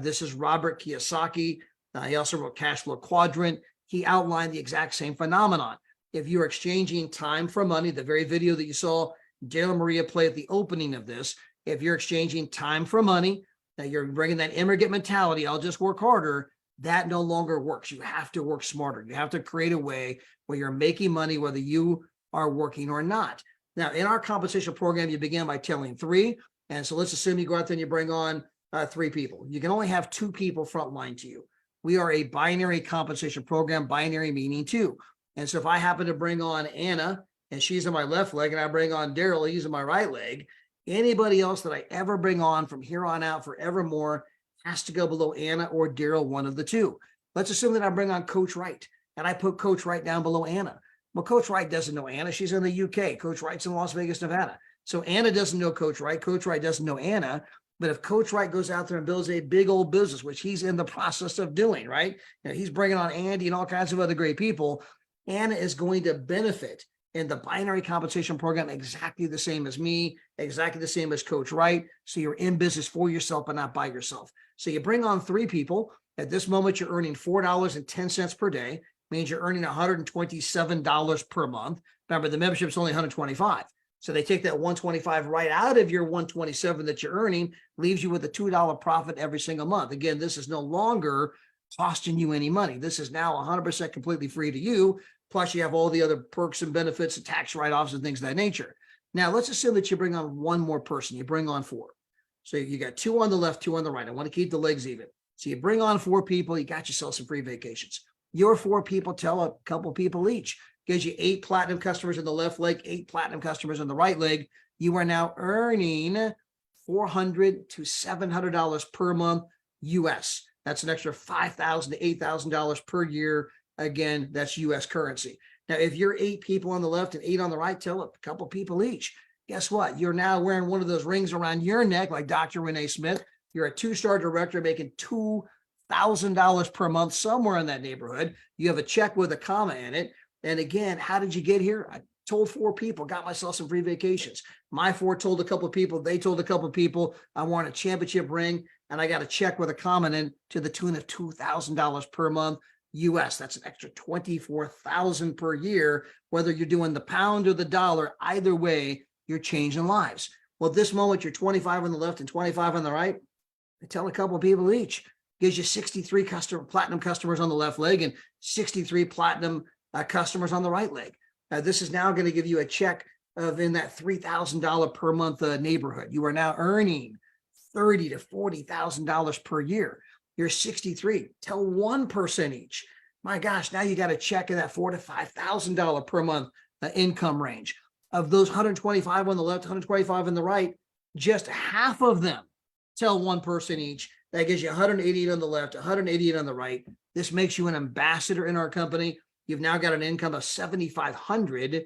this is Robert Kiyosaki. He also wrote Cash Flow Quadrant. He outlined the exact same phenomenon. If you're exchanging time for money, the very video that you saw Dale Maria play at the opening of this, if you're exchanging time for money, that you're bringing that immigrant mentality, I'll just work harder, that no longer works. You have to work smarter. You have to create a way where you're making money, whether you are working or not. Now, in our compensation program, you begin by telling 3. And so let's assume you go out there and you bring on 3 people. You can only have 2 people frontline to you. We are a binary compensation program, binary meaning 2. And so if I happen to bring on Anna and she's on my left leg and I bring on Daryl, he's on my right leg, anybody else that I ever bring on from here on out forevermore has to go below Anna or Daryl, one of the 2. Let's assume that I bring on Coach Wright and I put Coach Wright down below Anna. Well, Coach Wright doesn't know Anna. She's in the UK. Coach Wright's in Las Vegas, Nevada. So Anna doesn't know Coach Wright. Coach Wright doesn't know Anna. But if Coach Wright goes out there and builds a big old business, which he's in the process of doing, right? You know, he's bringing on Andy and all kinds of other great people. Anna is going to benefit in the binary compensation program exactly the same as me, exactly the same as Coach Wright. So you're in business for yourself, but not by yourself. So you bring on 3 people. At this moment, you're earning $4.10 per day, means you're earning $127 per month. Remember, the membership is only $125. So they take that $125 right out of your $127 that you're earning, leaves you with a $2 profit every single month. Again, this is no longer costing you any money. This is now 100% completely free to you. Plus, you have all the other perks and benefits and tax write-offs and things of that nature. Now, let's assume that you bring on 1 more person. You bring on 4. So you got 2 on the left, 2 on the right. I want to keep the legs even. So you bring on 4 people. You got yourself some free vacations. Your 4 people tell a couple people each. Gives you 8 platinum customers in the left leg, 8 platinum customers in the right leg. You are now earning $400 to $700 per month US. That's an extra $5,000 to $8,000 per year. Again, that's US currency. Now, if you're 8 people on the left and 8 on the right, tell a couple people each. Guess what? You're now wearing one of those rings around your neck like Dr. Renee Smith. You're a 2-star director making $2,000 per month, somewhere in that neighborhood. You have a check with a comma in it. And again, how did you get here? I told 4 people, got myself some free vacations. My 4 told a couple of people, they told a couple of people, I won a championship ring, and I got a check with a comment in to the tune of $2,000 per month US. That's an extra $24,000 per year. Whether you're doing the pound or the dollar, either way, you're changing lives. Well, at this moment, you're 25 on the left and 25 on the right. I tell a couple of people each. Gives you 63 platinum customers on the left leg and 63 platinum customers on the right leg. This is now going to give you a check of in that $3,000 per month neighborhood. You are now earning $30,000 to $40,000 per year. You're 63. Tell 1 person each. My gosh, now you got a check in that $4,000 to $5,000 per month income range. Of those 125 on the left, 125 on the right, just half of them tell 1 person each. That gives you 188 on the left, 188 on the right. This makes you an ambassador in our company. You've now got an income of $7,500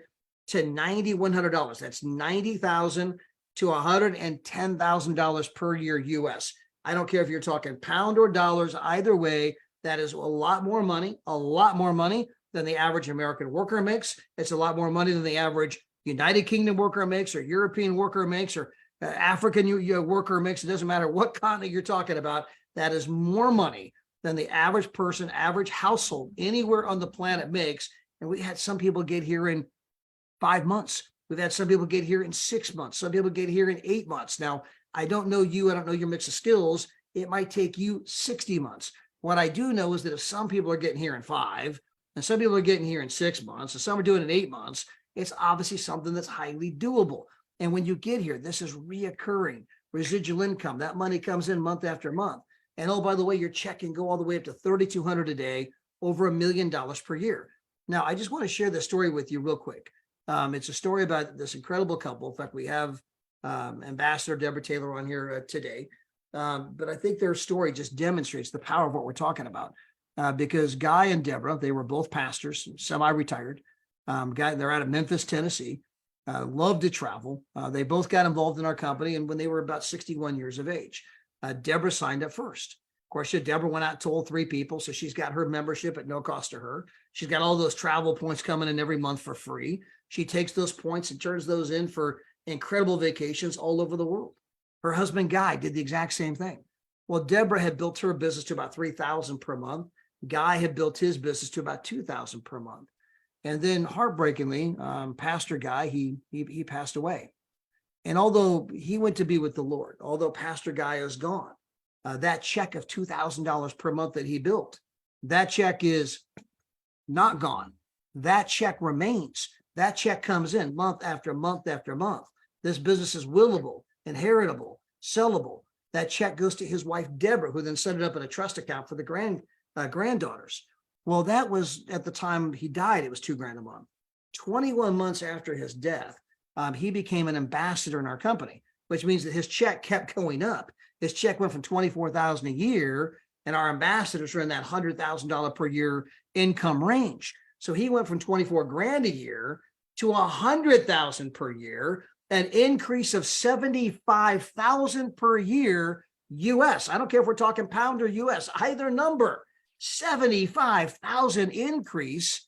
to $9,100. That's $90,000 to $110,000 per year US. I don't care if you're talking pound or dollars, either way, that is a lot more money than the average American worker makes. It's a lot more money than the average United Kingdom worker makes or European worker makes or African worker mix, it doesn't matter what continent you're talking about, that is more money than the average person, average household anywhere on the planet makes. And we had some people get here in 5 months. We've had some people get here in 6 months. Some people get here in 8 months. Now, I don't know you. I don't know your mix of skills. It might take you 60 months. What I do know is that if some people are getting here in 5, and some people are getting here in 6 months, and some are doing it in 8 months, it's obviously something that's highly doable. And when you get here, this is reoccurring residual income. That money comes in month after month. And oh, by the way, your check can go all the way up to $3,200 a day, over $1 million per year. Now, I just want to share this story with you real quick. It's a story about this incredible couple. In fact, we have Ambassador Deborah Taylor on here today. But I think their story just demonstrates the power of what we're talking about. Because Guy and Deborah, they were both pastors, semi-retired. They're out of Memphis, Tennessee. Love to travel. They both got involved in our company, and when they were about 61 years of age. Deborah signed up first. Of course, Deborah went out and told 3 people, so she's got her membership at no cost to her. She's got all those travel points coming in every month for free. She takes those points and turns those in for incredible vacations all over the world. Her husband, Guy, did the exact same thing. Well, Deborah had built her business to about $3,000 per month. Guy had built his business to about $2,000 per month. And then heartbreakingly, Pastor Guy, he passed away. And although he went to be with the Lord, although Pastor Guy is gone, that check of $2,000 per month that he built, that check is not gone. That check remains. That check comes in month after month after month. This business is willable, inheritable, sellable. That check goes to his wife, Deborah, who then set it up in a trust account for the granddaughters. Well, that was at the time he died, it was $2,000 a month. 21 months after his death, he became an ambassador in our company, which means that his check kept going up. His check went from $24,000 a year, and our ambassadors are in that $100,000 per year income range. So he went from 24 grand a year to 100,000 per year, an increase of 75,000 per year US. I don't care if we're talking pound or US, either number, 75,000 increase.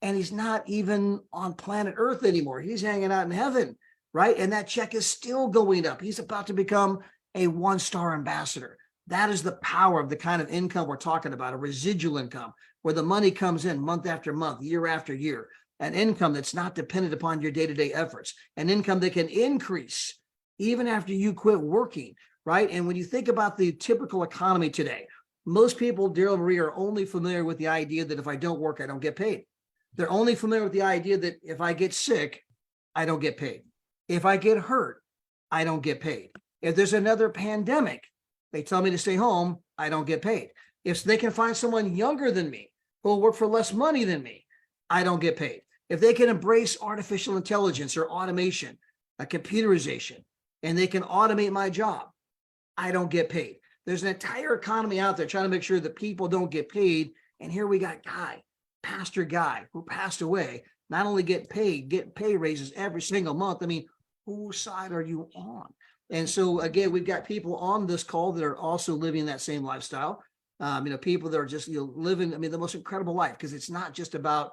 And he's not even on planet Earth anymore. He's hanging out in heaven, right? And that check is still going up. He's about to become a 1-star ambassador. That is the power of the kind of income we're talking about, a residual income, where the money comes in month after month, year after year, an income that's not dependent upon your day-to-day efforts, an income that can increase even after you quit working, right? And when you think about the typical economy today, most people, Daryl Marie, are only familiar with the idea that if I don't work, I don't get paid. They're only familiar with the idea that if I get sick, I don't get paid. If I get hurt, I don't get paid. If there's another pandemic, they tell me to stay home, I don't get paid. If they can find someone younger than me who will work for less money than me, I don't get paid. If they can embrace artificial intelligence or automation, a computerization, and they can automate my job, I don't get paid. There's an entire economy out there trying to make sure that people don't get paid. And here we got Pastor Guy, who passed away, not only get pay raises every single month. I mean, whose side are you on? And so again, we've got people on this call that are also living that same lifestyle. People that are just living, the most incredible life, because it's not just about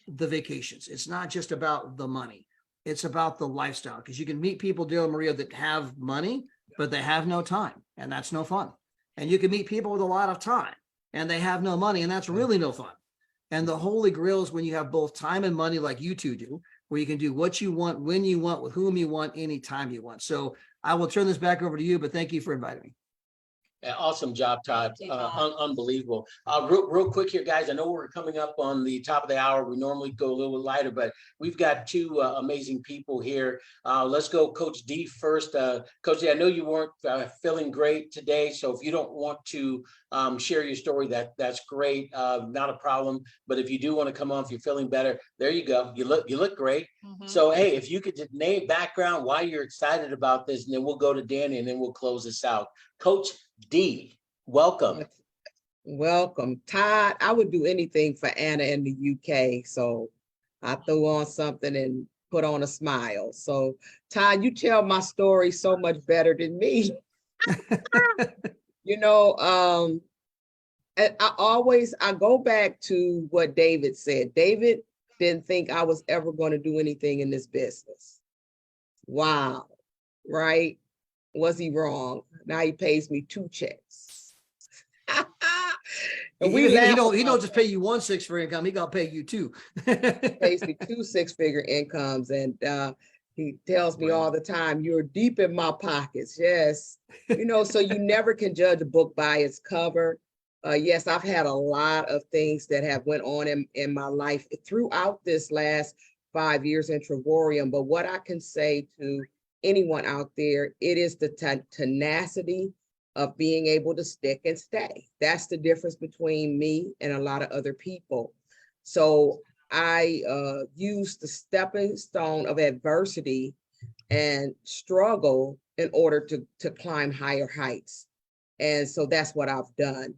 the vacations. It's not just about the money. It's about the lifestyle, because you can meet people, Daryl and Maria, that have money, but they have no time, and that's no fun. And you can meet people with a lot of time and they have no money, and that's really no fun. And the holy grail is when you have both time and money, like you two do, where you can do what you want, when you want, with whom you want, anytime you want. So I will turn this back over to you, but thank you for inviting me. Awesome job, Todd. Unbelievable. Real quick here, guys. I know we're coming up on the top of the hour. We normally go a little bit lighter, but we've got 2 amazing people here. Let's go Coach D first. Coach D, I know you weren't feeling great today, so if you don't want to share your story, that's great. Not a problem. But if you do want to come on, if you're feeling better, there you go. You look great. Mm-hmm. So hey, if you could just name background why you're excited about this, and then we'll go to Danny, and then we'll close this out. Coach D, welcome. Welcome. Todd, I would do anything for Anna in the UK. So I threw on something and put on a smile. So Todd, you tell my story so much better than me. I go back to what David said. David didn't think I was ever going to do anything in this business. Wow. right? Was he wrong? Now he pays me 2 checks. And we He laugh don't about just pay you 1 6-figure income. He got to pay you 2. pays me 2 6-figure incomes, and he tells me all the time, "You're deep in my pockets." Yes, you know, so you never can judge a book by its cover. Yes, I've had a lot of things that have went on in my life throughout this last 5 years in Trevorium, but what I can say to anyone out there, it is the tenacity of being able to stick and stay. That's the difference between me and a lot of other people. So I use the stepping stone of adversity and struggle in order to climb higher heights. And so that's what I've done.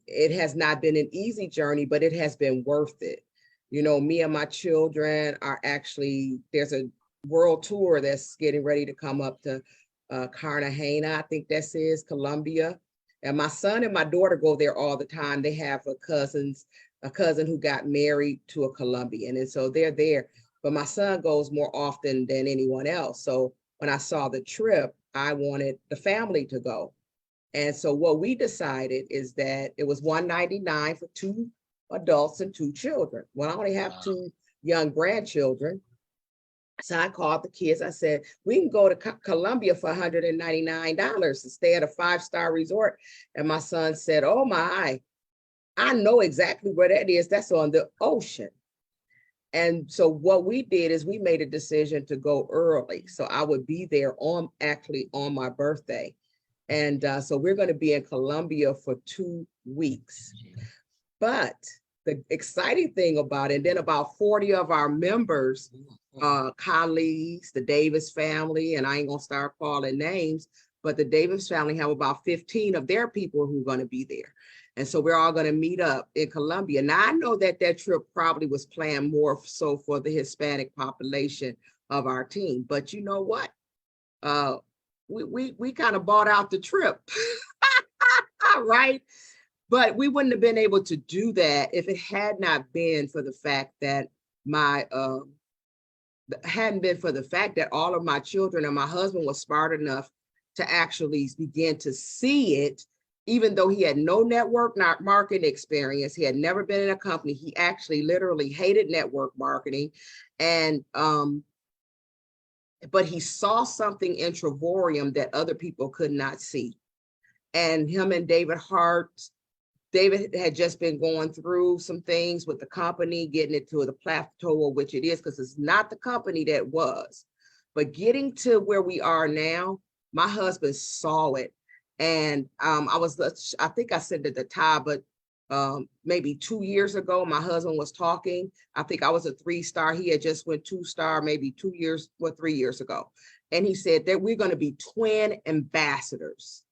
It has not been an easy journey, but it has been worth it. You know, me and my children are actually, there's a world tour that's getting ready to come up to Cartagena, I think this is Colombia. And my son and my daughter go there all the time. They have a cousin who got married to a Colombian. And so they're there. But my son goes more often than anyone else. So when I saw the trip, I wanted the family to go. And so what we decided is that it was $199 for 2 adults and 2 children. Well, I only have 2 young grandchildren. So I called the kids. I said, we can go to Colombia for $199 and stay at a 5-star resort. And my son said, oh my, I know exactly where that is. That's on the ocean. And so what we did is we made a decision to go early. So I would be there actually on my birthday. And so we're going to be in Colombia for 2 weeks. But the exciting thing about it, then about 40 of our members, colleagues, the Davis family, and I ain't gonna start calling names, but the Davis family have about 15 of their people who are going to be there. And so we're all going to meet up in Colombia. Now I know that that trip probably was planned more so for the Hispanic population of our team, but you know what? We kind of bought out the trip, right? But we wouldn't have been able to do that if it had not been for the fact that hadn't been for the fact that all of my children and my husband was smart enough to actually begin to see it, even though he had no network marketing experience. He had never been in a company. He actually literally hated network marketing. And but he saw something in Trevorium that other people could not see. And him and David had just been going through some things with the company, getting it to the plateau of which it is, because it's not the company that was. But getting to where we are now, my husband saw it. And I think I said at the time, but maybe 2 years ago, my husband was talking. I think I was a 3-star. He had just went 2-star, maybe 3 years ago. And he said that we're going to be twin ambassadors.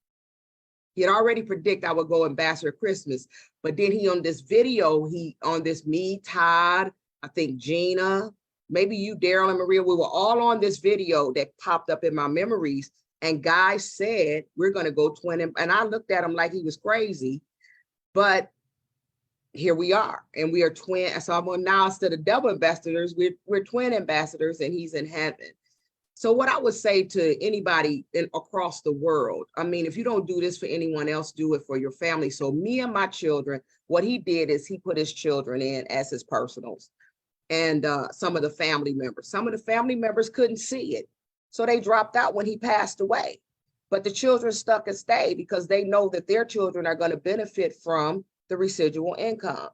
He had already predicted I would go ambassador Christmas, but then he on this video, me, Todd, I think Gina, maybe you, Daryl and Maria, we were all on this video that popped up in my memories. And Guy said, we're going to go twin. And I looked at him like he was crazy, but here we are, and we are twin. So I'm on now, instead of double ambassadors, we're twin ambassadors, and he's in heaven. So what I would say to anybody across the world, I mean, if you don't do this for anyone else, do it for your family. So me and my children, what he did is he put his children in as his personals, and some of the family members couldn't see it. So they dropped out when he passed away. But the children stuck and stayed because they know that their children are going to benefit from the residual income.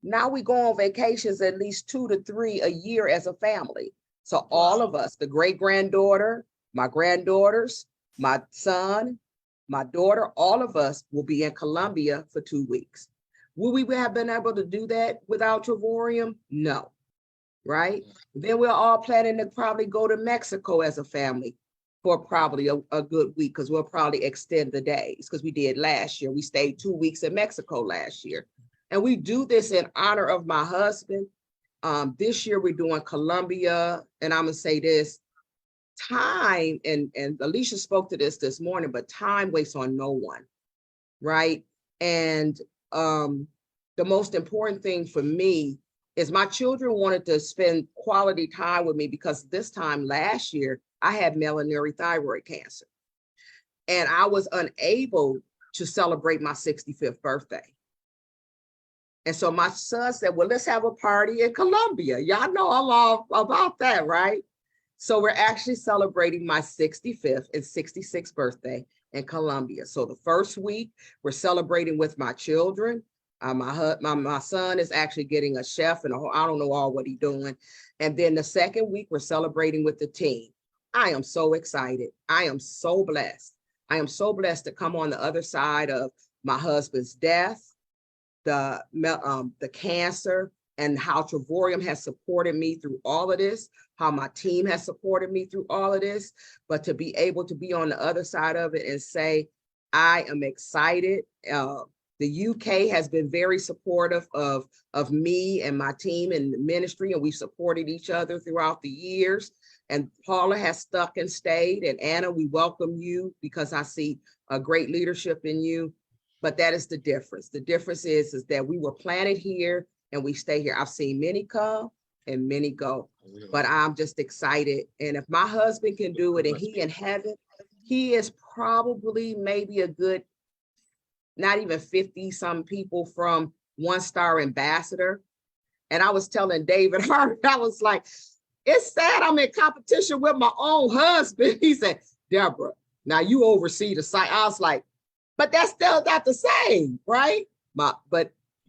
Now we go on vacations at least 2 to 3 a year as a family. So all of us, the great-granddaughter, my granddaughters, my son, my daughter, all of us will be in Colombia for 2 weeks. Will we have been able to do that without Trevorium? No, right? Then we're all planning to probably go to Mexico as a family for probably a good week, because we'll probably extend the days, because we did last year. We stayed 2 weeks in Mexico last year. And we do this in honor of my husband. This year we're doing Colombia, and I'm gonna say this, time, and Alicia spoke to this morning, but time waits on no one, right? And the most important thing for me is my children wanted to spend quality time with me, because this time last year, I had melanoma thyroid cancer. And I was unable to celebrate my 65th birthday. And so my son said, well, let's have a party in Colombia. Y'all know I'm all about that, right? So we're actually celebrating my 65th and 66th birthday in Colombia. So the first week, we're celebrating with my children. My son is actually getting a chef, and I don't know all what he's doing. And then the second week, we're celebrating with the team. I am so excited. I am so blessed. I am so blessed to come on the other side of my husband's death, the cancer, and how Travorium has supported me through all of this, how my team has supported me through all of this, but to be able to be on the other side of it and say, I am excited. The UK has been very supportive of me and my team in the ministry, and we've supported each other throughout the years. And Paula has stuck and stayed. And Anna, we welcome you because I see a great leadership in you. But that is the difference. The difference is that we were planted here and we stay here. I've seen many come and many go, but I'm just excited. And if my husband can do it and he in heaven, he is probably maybe a good, not even 50 some people from 1-star ambassador. And I was telling David Hart, I was like, it's sad I'm in competition with my own husband. He said, Deborah, now you oversee the site. I was like, but that's still not the same, right? But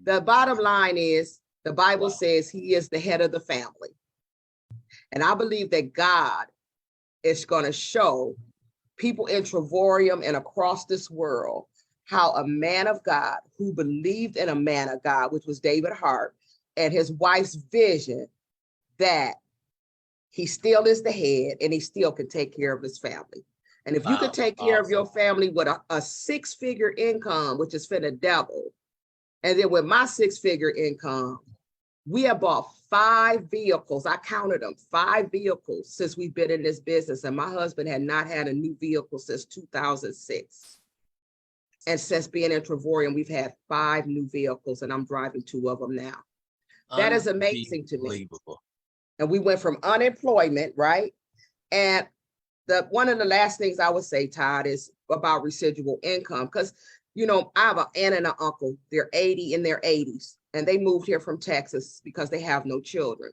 the bottom line is the Bible says he is the head of the family. And I believe that God is going to show people in Travorium and across this world how a man of God who believed in a man of God, which was David Hart, and his wife's vision, that he still is the head and he still can take care of his family. And if you could take care of your family with a 6-figure income, which is finna double, and then with my 6-figure income, we have bought 5 vehicles. I counted them, 5 vehicles since we've been in this business. And my husband had not had a new vehicle since 2006. And since being in Travorium, we've had 5 new vehicles, and I'm driving 2 of them now. That is amazing to me. And we went from unemployment, right? And one of the last things I would say, Todd, is about residual income. Because, you know, I have an aunt and an uncle. They're 80 in their 80s. And they moved here from Texas because they have no children.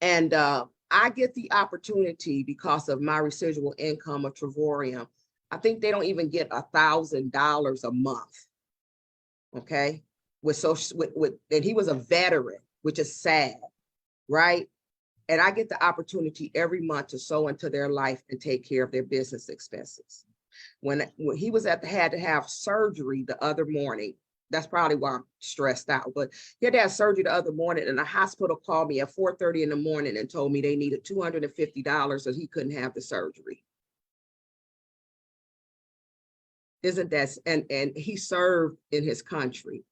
And I get the opportunity because of my residual income of Travorium. I think they don't even get $1,000 a month. Okay. And he was a veteran, which is sad, right? And I get the opportunity every month to sow into their life and take care of their business expenses. When he was had to have surgery the other morning, that's probably why I'm stressed out, but he had to have surgery the other morning, and the hospital called me at 4:30 in the morning and told me they needed $250 or he couldn't have the surgery. Isn't that, and he served in his country.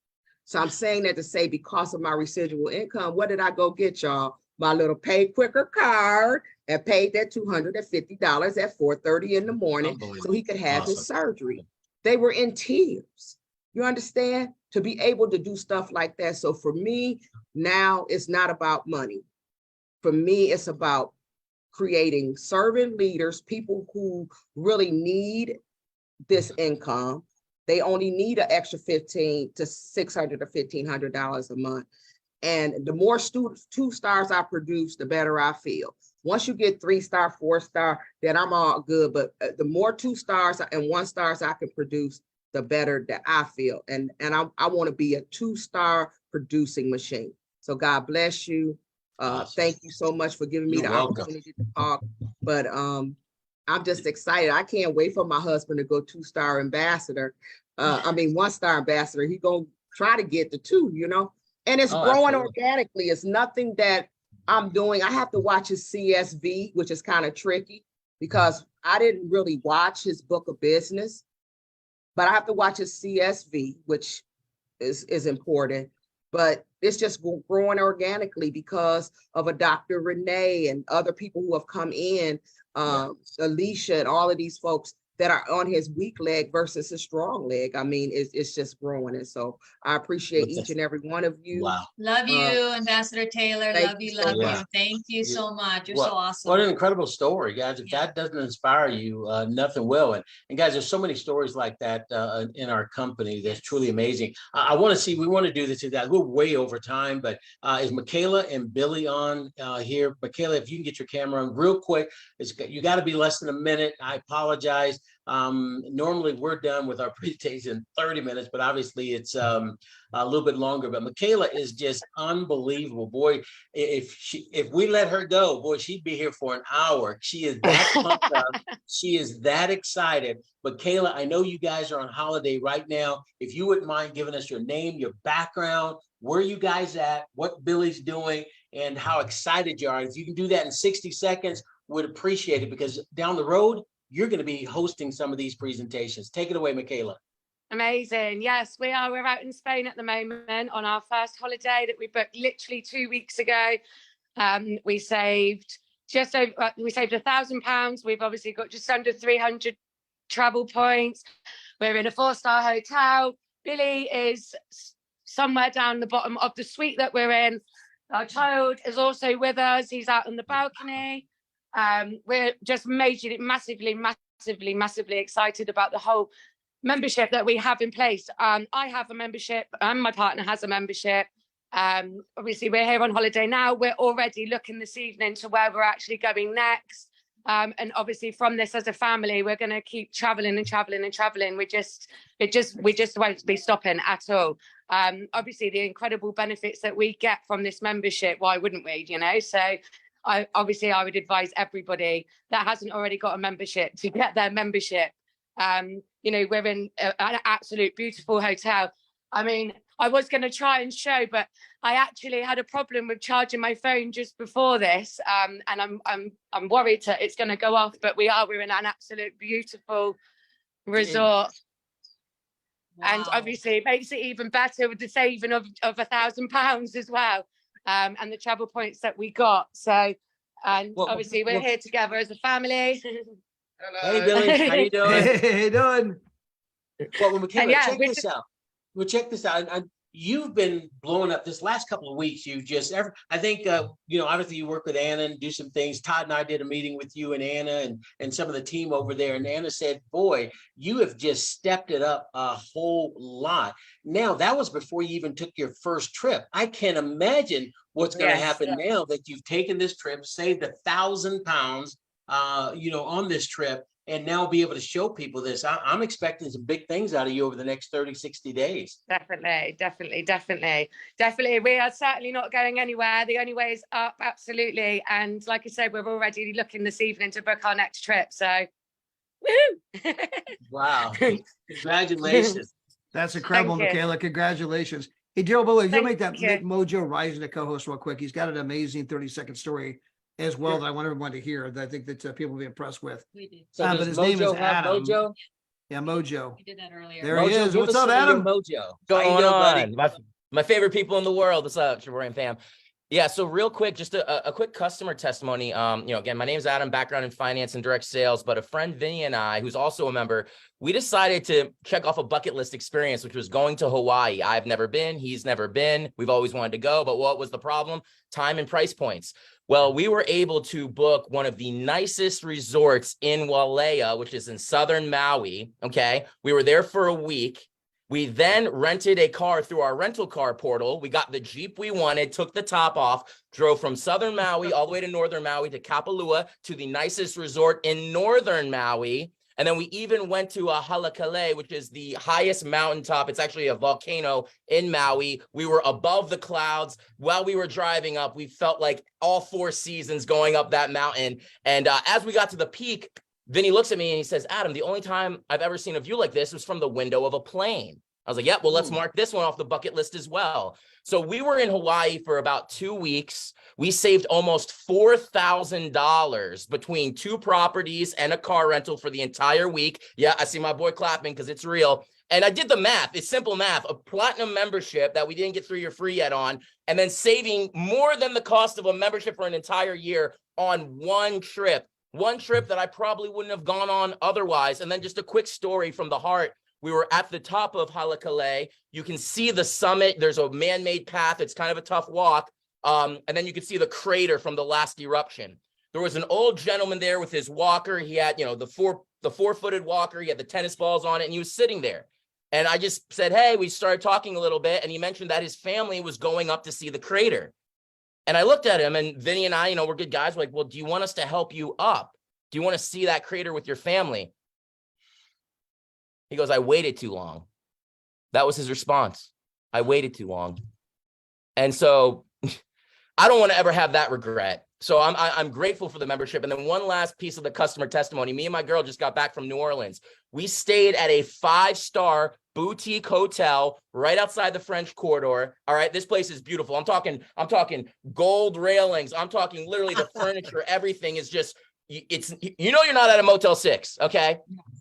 So I'm saying that to say, because of my residual income, what did I go get, y'all? My little pay quicker card, and paid that $250 at 4:30 in the morning so he could have his surgery. They were in tears. You understand? To be able to do stuff like that. So for me, now it's not about money. For me, it's about creating servant leaders, people who really need this income. They only need an extra $1,500 to $600 or $1,500 a month. And the more 2-stars I produce, the better I feel. Once you get 3-star, 4-star, then I'm all good. But the more 2-stars and 1-stars I can produce, the better that I feel. And I want to be a 2-star producing machine. So God bless you. Thank you so much for giving me the opportunity to talk. But I'm just excited. I can't wait for my husband to go 2-star ambassador. 1-star ambassador. He gonna try to get the 2, you know. And it's growing organically. It's nothing that I'm doing. I have to watch his CSV, which is kind of tricky because I didn't really watch his book of business, but I have to watch his CSV, which is important. But it's just growing organically because of a Dr. Renee and other people who have come in, Alicia and all of these folks. that are on his weak leg versus his strong leg. I mean, it's just growing. And so I appreciate each and every one of you. Wow. Love you, Ambassador Taylor. Thank Love you you, so love you. much. Thank you so much. You're What, so awesome. what an incredible story, guys. If that doesn't inspire you, nothing will. And guys, there's so many stories like that in our company that's truly amazing. I want to see, we want to do this. We're way over time, but is Michaela and Billy on here? Michaela, if you can get your camera on real quick, you got to be less than a minute. I apologize. Normally we're done with our presentation in 30 minutes, but obviously it's a little bit longer. But Michaela is just unbelievable. Boy, if we let her go, boy, she'd be here for an hour. She is that pumped up. She is that excited. But Kayla, I know you guys are on holiday right now. If you wouldn't mind giving us your name, your background, where you guys at, what Billy's doing, and how excited you are. If you can do that in 60 seconds, would appreciate it, because down the road, you're going to be hosting some of these presentations. Take it away, Michaela. Amazing. Yes, we are. We're out in Spain at the moment on our first holiday that we booked literally 2 weeks ago. We saved just over, we saved £1,000. We've obviously got just under 300 travel points. We're in a 4-star hotel. Billy is somewhere down the bottom of the suite that we're in. Our child is also with us. He's out on the balcony. We're just massively excited about the whole membership that we have in place. I have a membership and my partner has a membership. Obviously we're here on holiday now. We're already looking this evening to where we're actually going next. And obviously from this as a family, we're going to keep traveling and traveling and traveling. We just won't be stopping at all. Obviously the incredible benefits that we get from this membership, why wouldn't we, you know? So I would advise everybody that hasn't already got a membership to get their membership. You know, we're in an absolute beautiful hotel. I mean, I was going to try and show, but I actually had a problem with charging my phone just before this, and I'm worried that it's going to go off. But we're in an absolute beautiful resort, and obviously it makes it even better with the saving of £1,000 as well, and the travel points that we got. So, and obviously we're here together as a family. Hey Billy, how you doing? Hey, doing? Well, Michaela, check this out. Well, check this out. You've been blowing up this last couple of weeks. I think, you know, obviously you work with Anna and do some things. Todd and I did a meeting with you and Anna and some of the team over there. And Anna said, boy, you have just stepped it up a whole lot. Now, that was before you even took your first trip. I can't imagine what's going to happen now that you've taken this trip, saved £1,000, you know, on this trip, and now be able to show people this. I'm expecting some big things out of you over the next 30, 60 days. Definitely. We are certainly not going anywhere. The only way is up, absolutely. And like I said, we're already looking this evening to book our next trip. So, woo! Wow. Congratulations. That's incredible, Michaela. Congratulations. Hey, Joe, by the way, you'll make Mojo Rising a co-host real quick. He's got an amazing 30-second story as well that I want everyone to hear, that I think that people will be impressed with. So but his name is Adam. Mojo? Yeah, Mojo. We did that earlier. There he is. What's up, Adam? Mojo. Going on? My favorite people in the world. What's up, Trevorium fam? Yeah, so real quick, just a quick customer testimony. You know, again, my name is Adam, background in finance and direct sales, but a friend, Vinny, and I, who's also a member, we decided to check off a bucket list experience, which was going to Hawaii. I've never been, he's never been. We've always wanted to go, but what was the problem? Time and price points. Well, we were able to book one of the nicest resorts in Wailea, which is in southern Maui, okay? We were there for a week. We then rented a car through our rental car portal. We got the Jeep we wanted, took the top off, drove from southern Maui all the way to northern Maui to Kapalua, to the nicest resort in northern Maui. And then we even went to Halakale, which is the highest mountaintop. It's actually a volcano in Maui. We were above the clouds. While we were driving up, we felt like all 4 seasons going up that mountain. And as we got to the peak, Vinny looks at me and he says, Adam, the only time I've ever seen a view like this was from the window of a plane. I was like, yeah, well, let's mark this one off the bucket list as well. So we were in Hawaii for about 2 weeks. We saved almost $4,000 between 2 properties and a car rental for the entire week. Yeah, I see my boy clapping because it's real. And I did the math. It's simple math. A platinum membership that we didn't get 3 or free yet on, and then saving more than the cost of a membership for an entire year on one trip. One trip that I probably wouldn't have gone on otherwise. And then just a quick story from the heart. We were at the top of Halakale. You can see the summit. There's a man-made path. It's kind of a tough walk. And then you can see the crater from the last eruption. There was an old gentleman there with his walker. He had, you know, the four-footed walker. He had the tennis balls on it, and he was sitting there. And I just said, hey, we started talking a little bit, and he mentioned that his family was going up to see the crater. And I looked at him, and Vinny and I, you know, we're good guys. We're like, well, do you want us to help you up? Do you want to see that crater with your family? He goes, I waited too long. That was his response. I waited too long. And so I don't want to ever have that regret. So I'm grateful for the membership. And then one last piece of the customer testimony. Me and my girl just got back from New Orleans. We stayed at a 5-star boutique hotel right outside the French Quarter. All right, this place is beautiful. I'm talking gold railings. I'm talking literally the furniture. Everything is just, it's, you know, you're not at a Motel 6. Okay,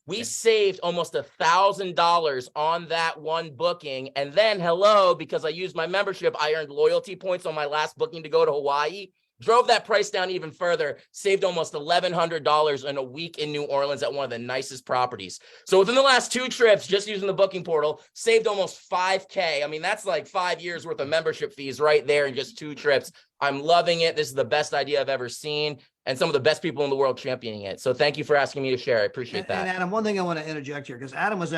we saved almost $1,000 on that one booking. And then, hello, because I used my membership, I earned loyalty points on my last booking to go to Hawaii. Drove that price down even further, saved almost $1,100 in a week in New Orleans at one of the nicest properties. So within the last 2 trips, just using the booking portal, saved almost $5K. I mean, that's like 5 years worth of membership fees right there in just 2 trips. I'm loving it. This is the best idea I've ever seen, and some of the best people in the world championing it. So thank you for asking me to share. I appreciate that. And Adam, one thing I want to interject here, because Adam's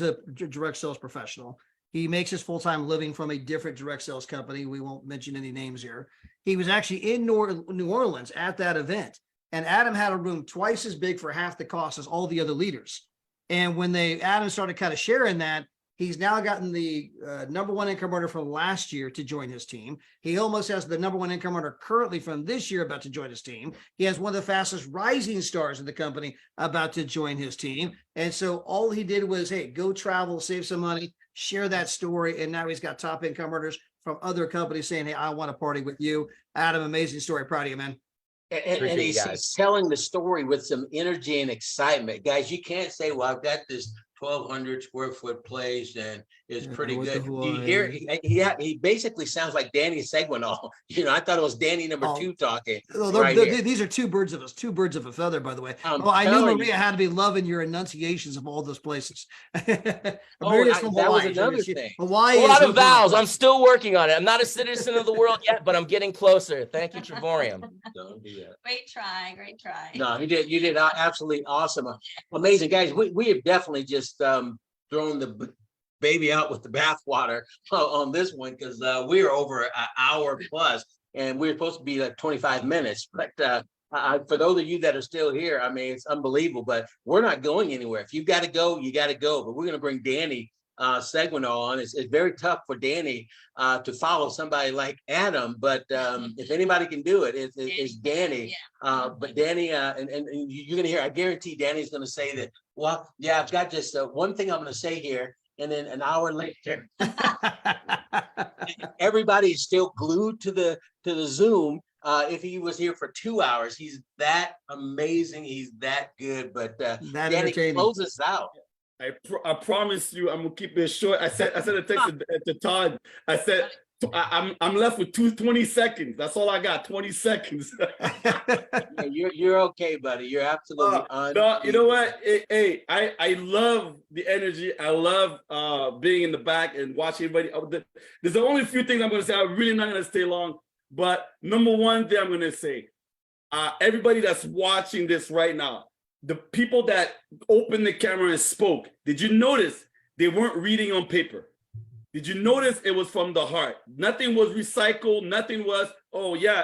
a direct sales professional. He makes his full-time living from a different direct sales company. We won't mention any names here. He was actually in New Orleans at that event. And Adam had a room twice as big for half the cost as all the other leaders. And when Adam started kind of sharing that, he's now gotten the #1 income earner from last year to join his team. He almost has the #1 income earner currently from this year about to join his team. He has one of the fastest rising stars in the company about to join his team. And so all he did was, hey, go travel, save some money, share that story. And now he's got top income earners from other companies saying, hey, I want to party with you. Adam, amazing story. Proud of you, man. And he's telling the story with some energy and excitement. Guys, you can't say, well, I've got this 1,200 square foot place and it's pretty good. Do you hear? He basically sounds like Danny Seguinal. You know, I thought it was Danny number 2 talking. These are two birds of a feather, by the way. I knew Maria had to be loving your enunciations of all those places. That was another thing. Hawaii. A lot of vowels. I'm still working on it. I'm not a citizen of the world yet, but I'm getting closer. Thank you, Trevorium. Don't do that. Great try. Great try. No, you did absolutely awesome. Amazing, guys. We have definitely just thrown the baby out with the bathwater on this one, because we are over an hour plus, and we're supposed to be like 25 minutes. But for those of you that are still here, I mean, it's unbelievable. But we're not going anywhere. If you got to go, you got to go. But we're going to bring Danny Seguinal on. It's very tough for Danny to follow somebody like Adam, but if anybody can do it, it's Danny. But Danny, and you're going to hear, I guarantee Danny's going to say that, well, yeah, I've got just one thing I'm going to say here. And then an hour later, everybody's still glued to the Zoom. If he was here for 2 hours, he's that amazing. He's that good. But Danny, close us out. I promise you, I'm gonna keep it short. I said a text to Todd. I said I'm left with 20 seconds. That's all I got. 20 seconds. Yeah, you're okay, buddy. You're absolutely no, you know what? Hey, I love the energy. I love being in the back and watching everybody. There's only a few things I'm gonna say. I'm really not gonna stay long. But number one thing I'm gonna say, everybody that's watching this right now, the people that opened the camera and spoke, did you notice they weren't reading on paper? Did you notice it was from the heart? Nothing was recycled. Nothing was, oh yeah,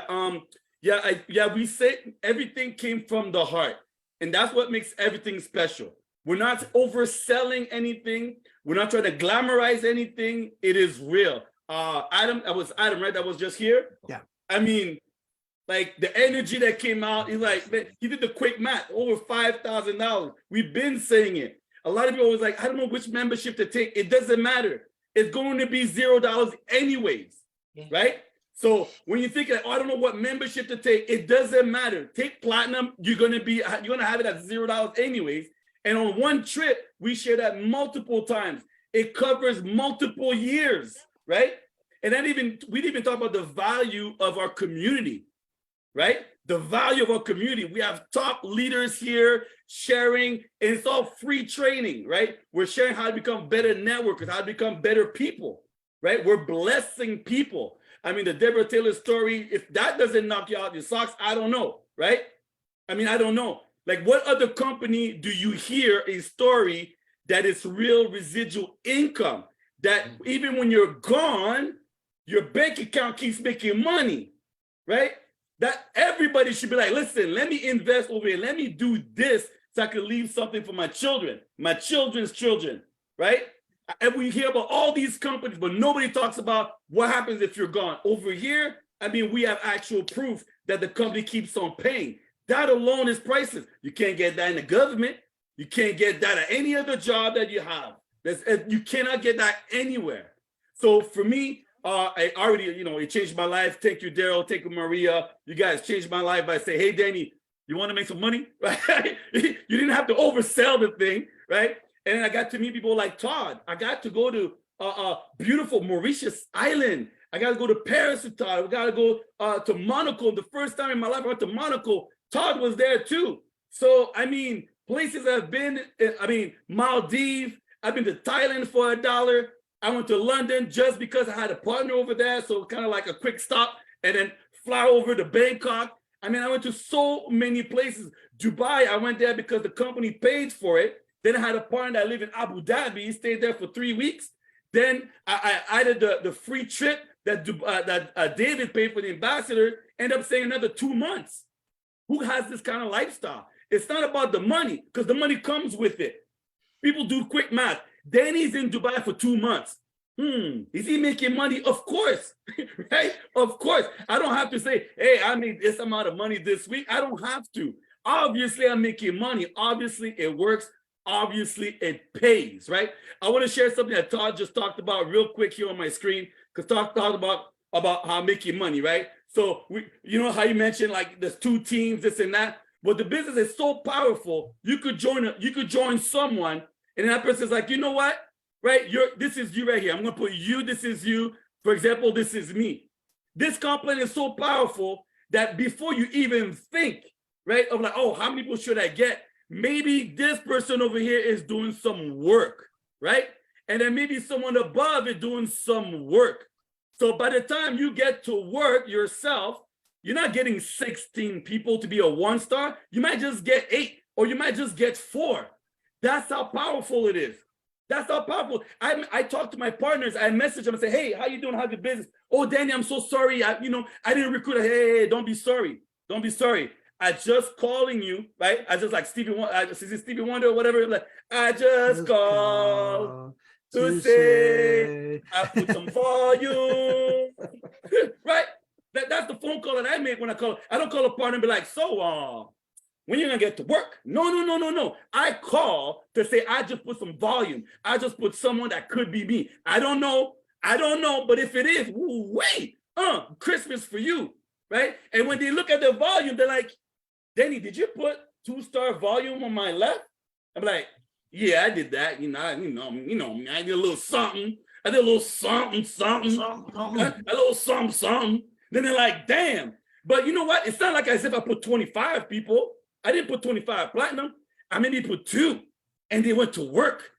we say everything came from the heart. And that's what makes everything special. We're not overselling anything. We're not trying to glamorize anything. It is real. Adam, that was Adam, right? That was just here? Yeah. I mean, like the energy that came out, he's like, man, he did the quick math, over $5,000. We've been saying it. A lot of people was like, I don't know which membership to take. It doesn't matter. It's going to be $0 anyways, right? So when you think, oh, I don't know what membership to take, it doesn't matter. Take platinum, you're gonna have it at $0 anyways. And on one trip, we share that multiple times. It covers multiple years, right? And we didn't even talk about the value of our community. right? The value of our community. We have top leaders here sharing, and it's all free training, right? We're sharing how to become better networkers, how to become better people, right? We're blessing people. I mean, the Deborah Taylor story, if that doesn't knock you out your socks, I don't know, right? I mean, I don't know. Like, what other company do you hear a story that is real residual income, that even when you're gone, your bank account keeps making money, right? That everybody should be like, listen, let me invest over here. Let me do this so I can leave something for my children, my children's children, right? And we hear about all these companies, but nobody talks about what happens if you're gone. Over here, I mean, we have actual proof that the company keeps on paying. That alone is priceless. You can't get that in the government. You can't get that at any other job that you have. You cannot get that anywhere. So for me, I already, it changed my life. Thank you, Daryl. Thank you, Maria. You guys changed my life by saying, hey, Danny, you want to make some money? Right? You didn't have to oversell the thing, right? And I got to meet people like Todd. I got to go to beautiful Mauritius Island. I got to go to Paris with Todd. We got to go to Monaco. The first time in my life I went to Monaco, Todd was there too. So, I mean, places I've been, Maldives, I've been to Thailand for $1. I went to London just because I had a partner over there. So kind of like a quick stop and then fly over to Bangkok. I mean, I went to so many places. Dubai, I went there because the company paid for it. Then I had a partner that lived in Abu Dhabi. He stayed there for 3 weeks. Then I did the free trip that David paid for the ambassador, ended up staying another 2 months. Who has this kind of lifestyle? It's not about the money, because the money comes with it. People do quick math. Danny's in Dubai for 2 months. Is he making money? Of course, right? Of course. I don't have to say, hey, I made this amount of money this week. I don't have to. Obviously, I'm making money. Obviously, it works. Obviously, it pays, right? I want to share something that Todd just talked about real quick here on my screen, because Todd talked about how making money, right? So, you know how you mentioned like there's 2 teams, this and that. But the business is so powerful. You could join someone, and that person's like, you know what, right? This is you right here. I'm gonna put you. This is you. For example, this is me. This company is so powerful that before you even think, right, of like, oh, how many people should I get? Maybe this person over here is doing some work, right? And then maybe someone above is doing some work. So by the time you get to work yourself, you're not getting 16 people to be a 1-star. You might just get 8, or you might just get 4. That's how powerful it is. That's how powerful. I talk to my partners. I message them and say, hey, how you doing? How's your business? Oh, Danny, I'm so sorry. I didn't recruit. Hey, don't be sorry. Don't be sorry. I just calling you, right? I just like Stevie Wonder or whatever. Like, I just called to say I put some volume, right? That's the phone call that I make when I call. I don't call a partner and be like, so when you gonna get to work? No. I call to say I just put some volume. I just put someone that could be me. I don't know, but if it is, wait, Christmas for you, right? And when they look at the volume, they're like, Danny, did you put 2-star volume on my left? I'm like, yeah, I did that. I did a little something. I did a little something. A little something. Then they're like, damn. But you know what? It's not like as if I put 25 people. I didn't put 25 platinum. I maybe put 2, and they went to work,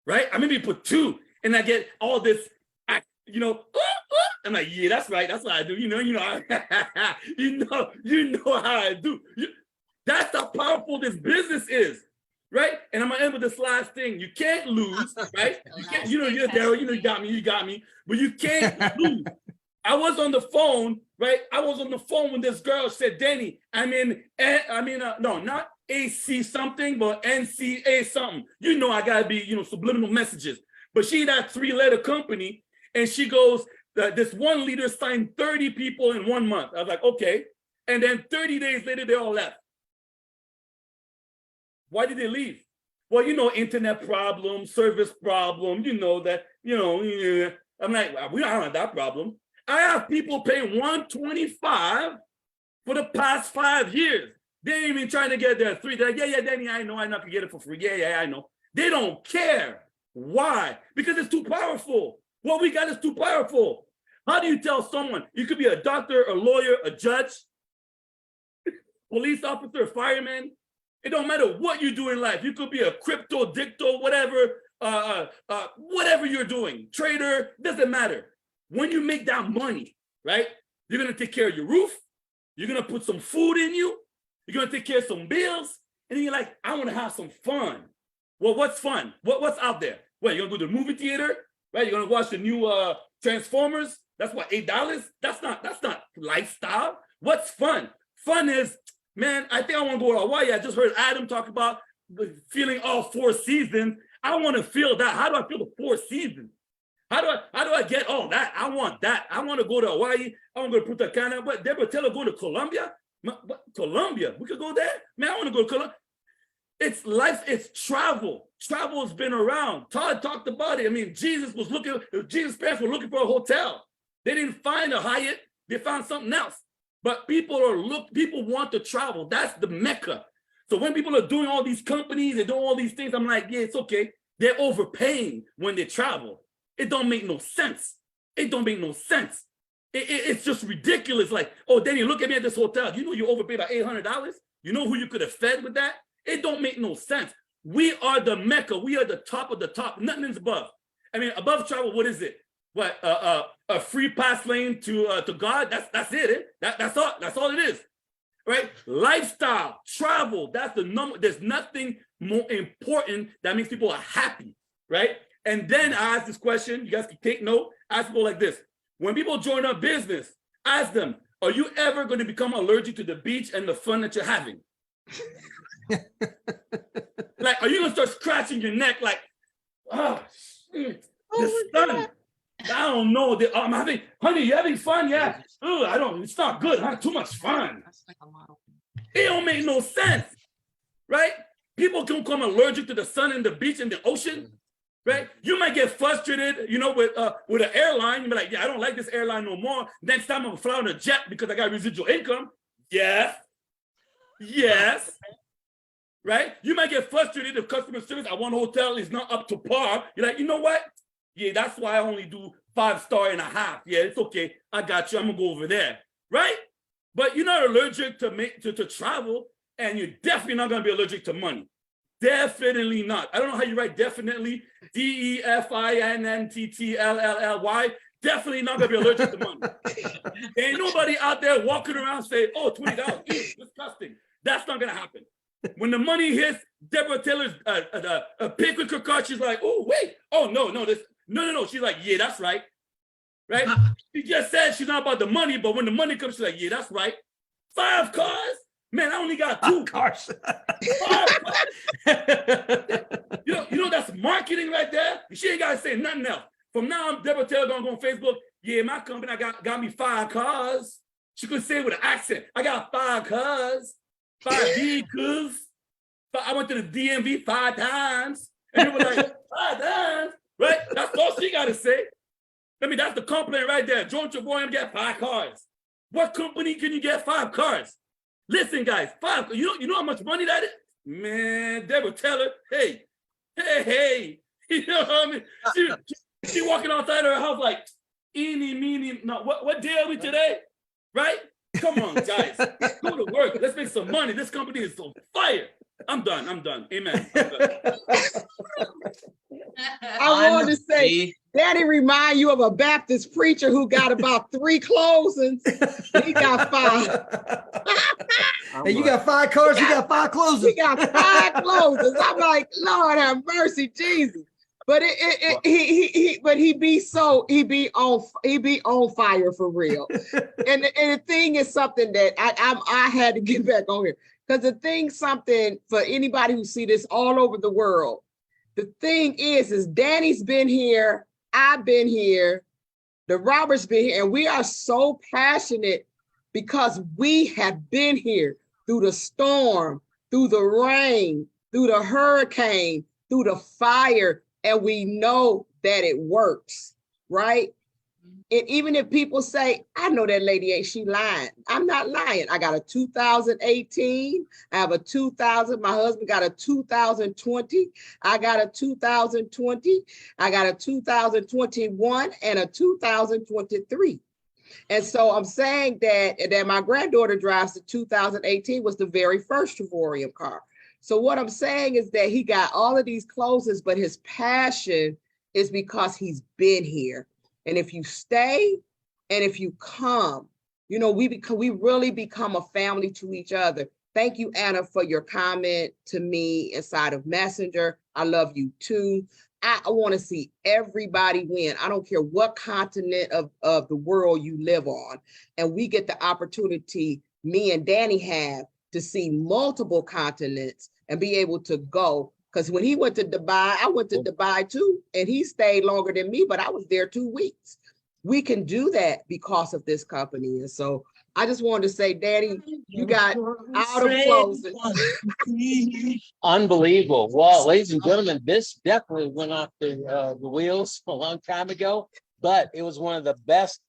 right? I maybe put 2, and I get all this, I'm like, yeah, that's right. That's what I do. You know how I do. That's how powerful this business is, right? And I'm gonna end with this last thing. You can't lose, right? You can't. You're Daryl. You got me. But you can't lose. I was on the phone, right? I was on the phone when this girl said, Danny, no, not AC something, but NCA something. I gotta be, subliminal messages. But she that 3-letter company, and she goes, this one leader signed 30 people in 1 month. I was like, okay. And then 30 days later, they all left. Why did they leave? Well, internet problem, service problem, I'm like, we don't have that problem. I have people paying $125 for the past 5 years. They ain't even trying to get their 3. They're like, yeah, Danny, I know I'm not gonna get it for free. Yeah, I know. They don't care. Why? Because it's too powerful. What we got is too powerful. How do you tell someone? You could be a doctor, a lawyer, a judge, police officer, fireman. It don't matter what you do in life. You could be a crypto, dicto, whatever, whatever you're doing, trader, doesn't matter. When you make that money, right? You're gonna take care of your roof. You're gonna put some food in you. You're gonna take care of some bills. And then you're like, I wanna have some fun. Well, what's fun? What's out there? What, you're gonna go to the movie theater, right? You're gonna watch the new Transformers. That's what, $8? That's not lifestyle. What's fun? Fun is, man, I think I want to go to Hawaii. I just heard Adam talk about feeling all 4 seasons. I want to feel that. How do I feel the 4 seasons? How do I get all that? I want that. I want to go to Hawaii. I want to go to Punta Cana. But Deborah Taylor go to Colombia? Colombia, we could go there? Man, I want to go to Colombia. It's life, it's travel. Travel's been around. Todd talked about it. I mean, Jesus' parents were looking for a hotel. They didn't find a Hyatt. They found something else. But people want to travel. That's the Mecca. So when people are doing all these companies, they're doing all these things, I'm like, yeah, it's okay. They're overpaying when they travel. It don't make no sense. It don't make no sense. It's just ridiculous. Like, oh, Danny, look at me at this hotel. You know you overpaid by $800? You know who you could have fed with that? It don't make no sense. We are the Mecca. We are the top of the top. Nothing's above. I mean, above travel, what is it? What, a free pass lane to God? That's it. That's all it is, right? Lifestyle, travel, that's the number. There's nothing more important that makes people happy, right? And then I ask this question, you guys can take note, ask people like this. When people join a business, ask them, are you ever going to become allergic to the beach and the fun that you're having? Like, are you going to start scratching your neck like, oh, shit, the sun. God. I don't know. I'm having, honey, you having fun? Yeah. Ugh, it's not good. Huh? Too much fun. It don't make no sense, right? People can become allergic to the sun and the beach and the ocean, right? You might get frustrated, with an airline. You be like, yeah, I don't like this airline no more. Next time I'm gonna fly on a jet because I got residual income. Yes. Right? You might get frustrated if customer service at one hotel is not up to par. You're like, you know what? Yeah, that's why I only do 5.5 stars. Yeah, it's okay. I got you. I'm gonna go over there, right? But you're not allergic to travel, and you're definitely not gonna be allergic to money. Definitely not. I don't know how you write definitely. DEFINNTTLLY. Definitely not gonna be allergic to money. Ain't nobody out there walking around saying, "Oh, $20, disgusting." That's not gonna happen. When the money hits Deborah Taylor's picnic card, she's like, "Oh, wait, oh no. She's like, "Yeah, that's right." Right? She just said she's not about the money, but when the money comes, she's like, "Yeah, that's right." 5 cars? Man, I only got 2 cars. 5 cars. You know that's marketing right there. She ain't gotta say nothing else. From now on, Deborah Taylor gonna go on Facebook. Yeah, my company got me 5 cars. She could say it with an accent. I got 5 cars, 5 vehicles. I went to the DMV 5 times. And people like, 5 times, right? That's all she gotta say. I mean, that's the complaint right there. John Travoyam get 5 cars. What company can you get 5 cars? Listen, guys, 5. You know how much money that is? Man, Deborah Taylor, hey. You know what I mean? She walking outside her house like, eeny, meeny. No, what day are we today? Right? Come on, guys. Go to work. Let's make some money. This company is on fire. I'm done. Amen. I'm done. I want to say, Daddy remind you of a Baptist preacher who got about 3 closings. He got 5. Hey, you got 5 cars, you got 5 closings. He got 5 closings. I'm like, Lord have mercy, Jesus. But he be on fire for real. and the thing is something that I had to get back on here. Because the thing, something for anybody who see this all over the world, the thing is Danny's been here, I've been here, the Roberts been here, and we are so passionate because we have been here through the storm, through the rain, through the hurricane, through the fire, and we know that it works, right? And even if people say, I know that lady ain't, she lying. I'm not lying. I got a 2018. I have a 2000. My husband got a 2020. I got a 2020. I got a 2021 and a 2023. And so I'm saying that my granddaughter drives the 2018 was the very first Travorium car. So what I'm saying is that he got all of these closes, but his passion is because he's been here. And if you stay and if you come, you know, we really become a family to each other. Thank you, Anna, for your comment to me inside of Messenger. I love you too. I want to see everybody win. I don't care what continent of the world you live on. And we get the opportunity, me and Danny have, to see multiple continents and be able to go. Because when he went to Dubai, I went to Dubai too, and he stayed longer than me, but I was there 2 weeks. We can do that because of this company. And so I just wanted to say, Danny, you got out of closing. Unbelievable. Well, ladies and gentlemen, this definitely went off the wheels a long time ago, but it was one of the best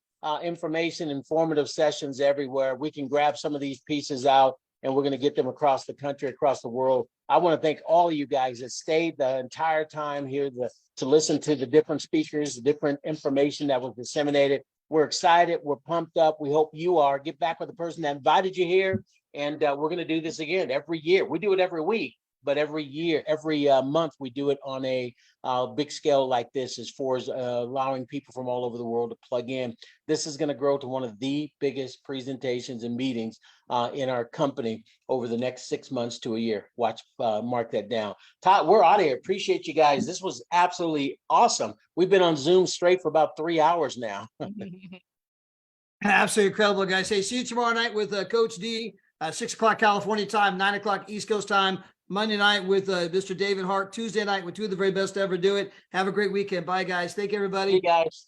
informative sessions everywhere. We can grab some of these pieces out and we're going to get them across the country, across the world. I want to thank all of you guys that stayed the entire time here to listen to the different speakers, the different information that was disseminated. We're excited. We're pumped up. We hope you are. Get back with the person that invited you here. And we're going to do this again every year. We do it every week, but every year, every month, we do it on a big scale like this as far as allowing people from all over the world to plug in. This is going to grow to one of the biggest presentations and meetings in our company over the next 6 months to a year. Watch, mark that down. Todd, we're out of here. Appreciate you guys. This was absolutely awesome. We've been on Zoom straight for about 3 hours now. Absolutely incredible, guys. Hey, see you tomorrow night with Coach D, 6 o'clock California time, 9 o'clock East Coast time. Monday night with Mr. David Hart. Tuesday night with two of the very best to ever do it. Have a great weekend. Bye, guys. Thank you, everybody. Hey, guys.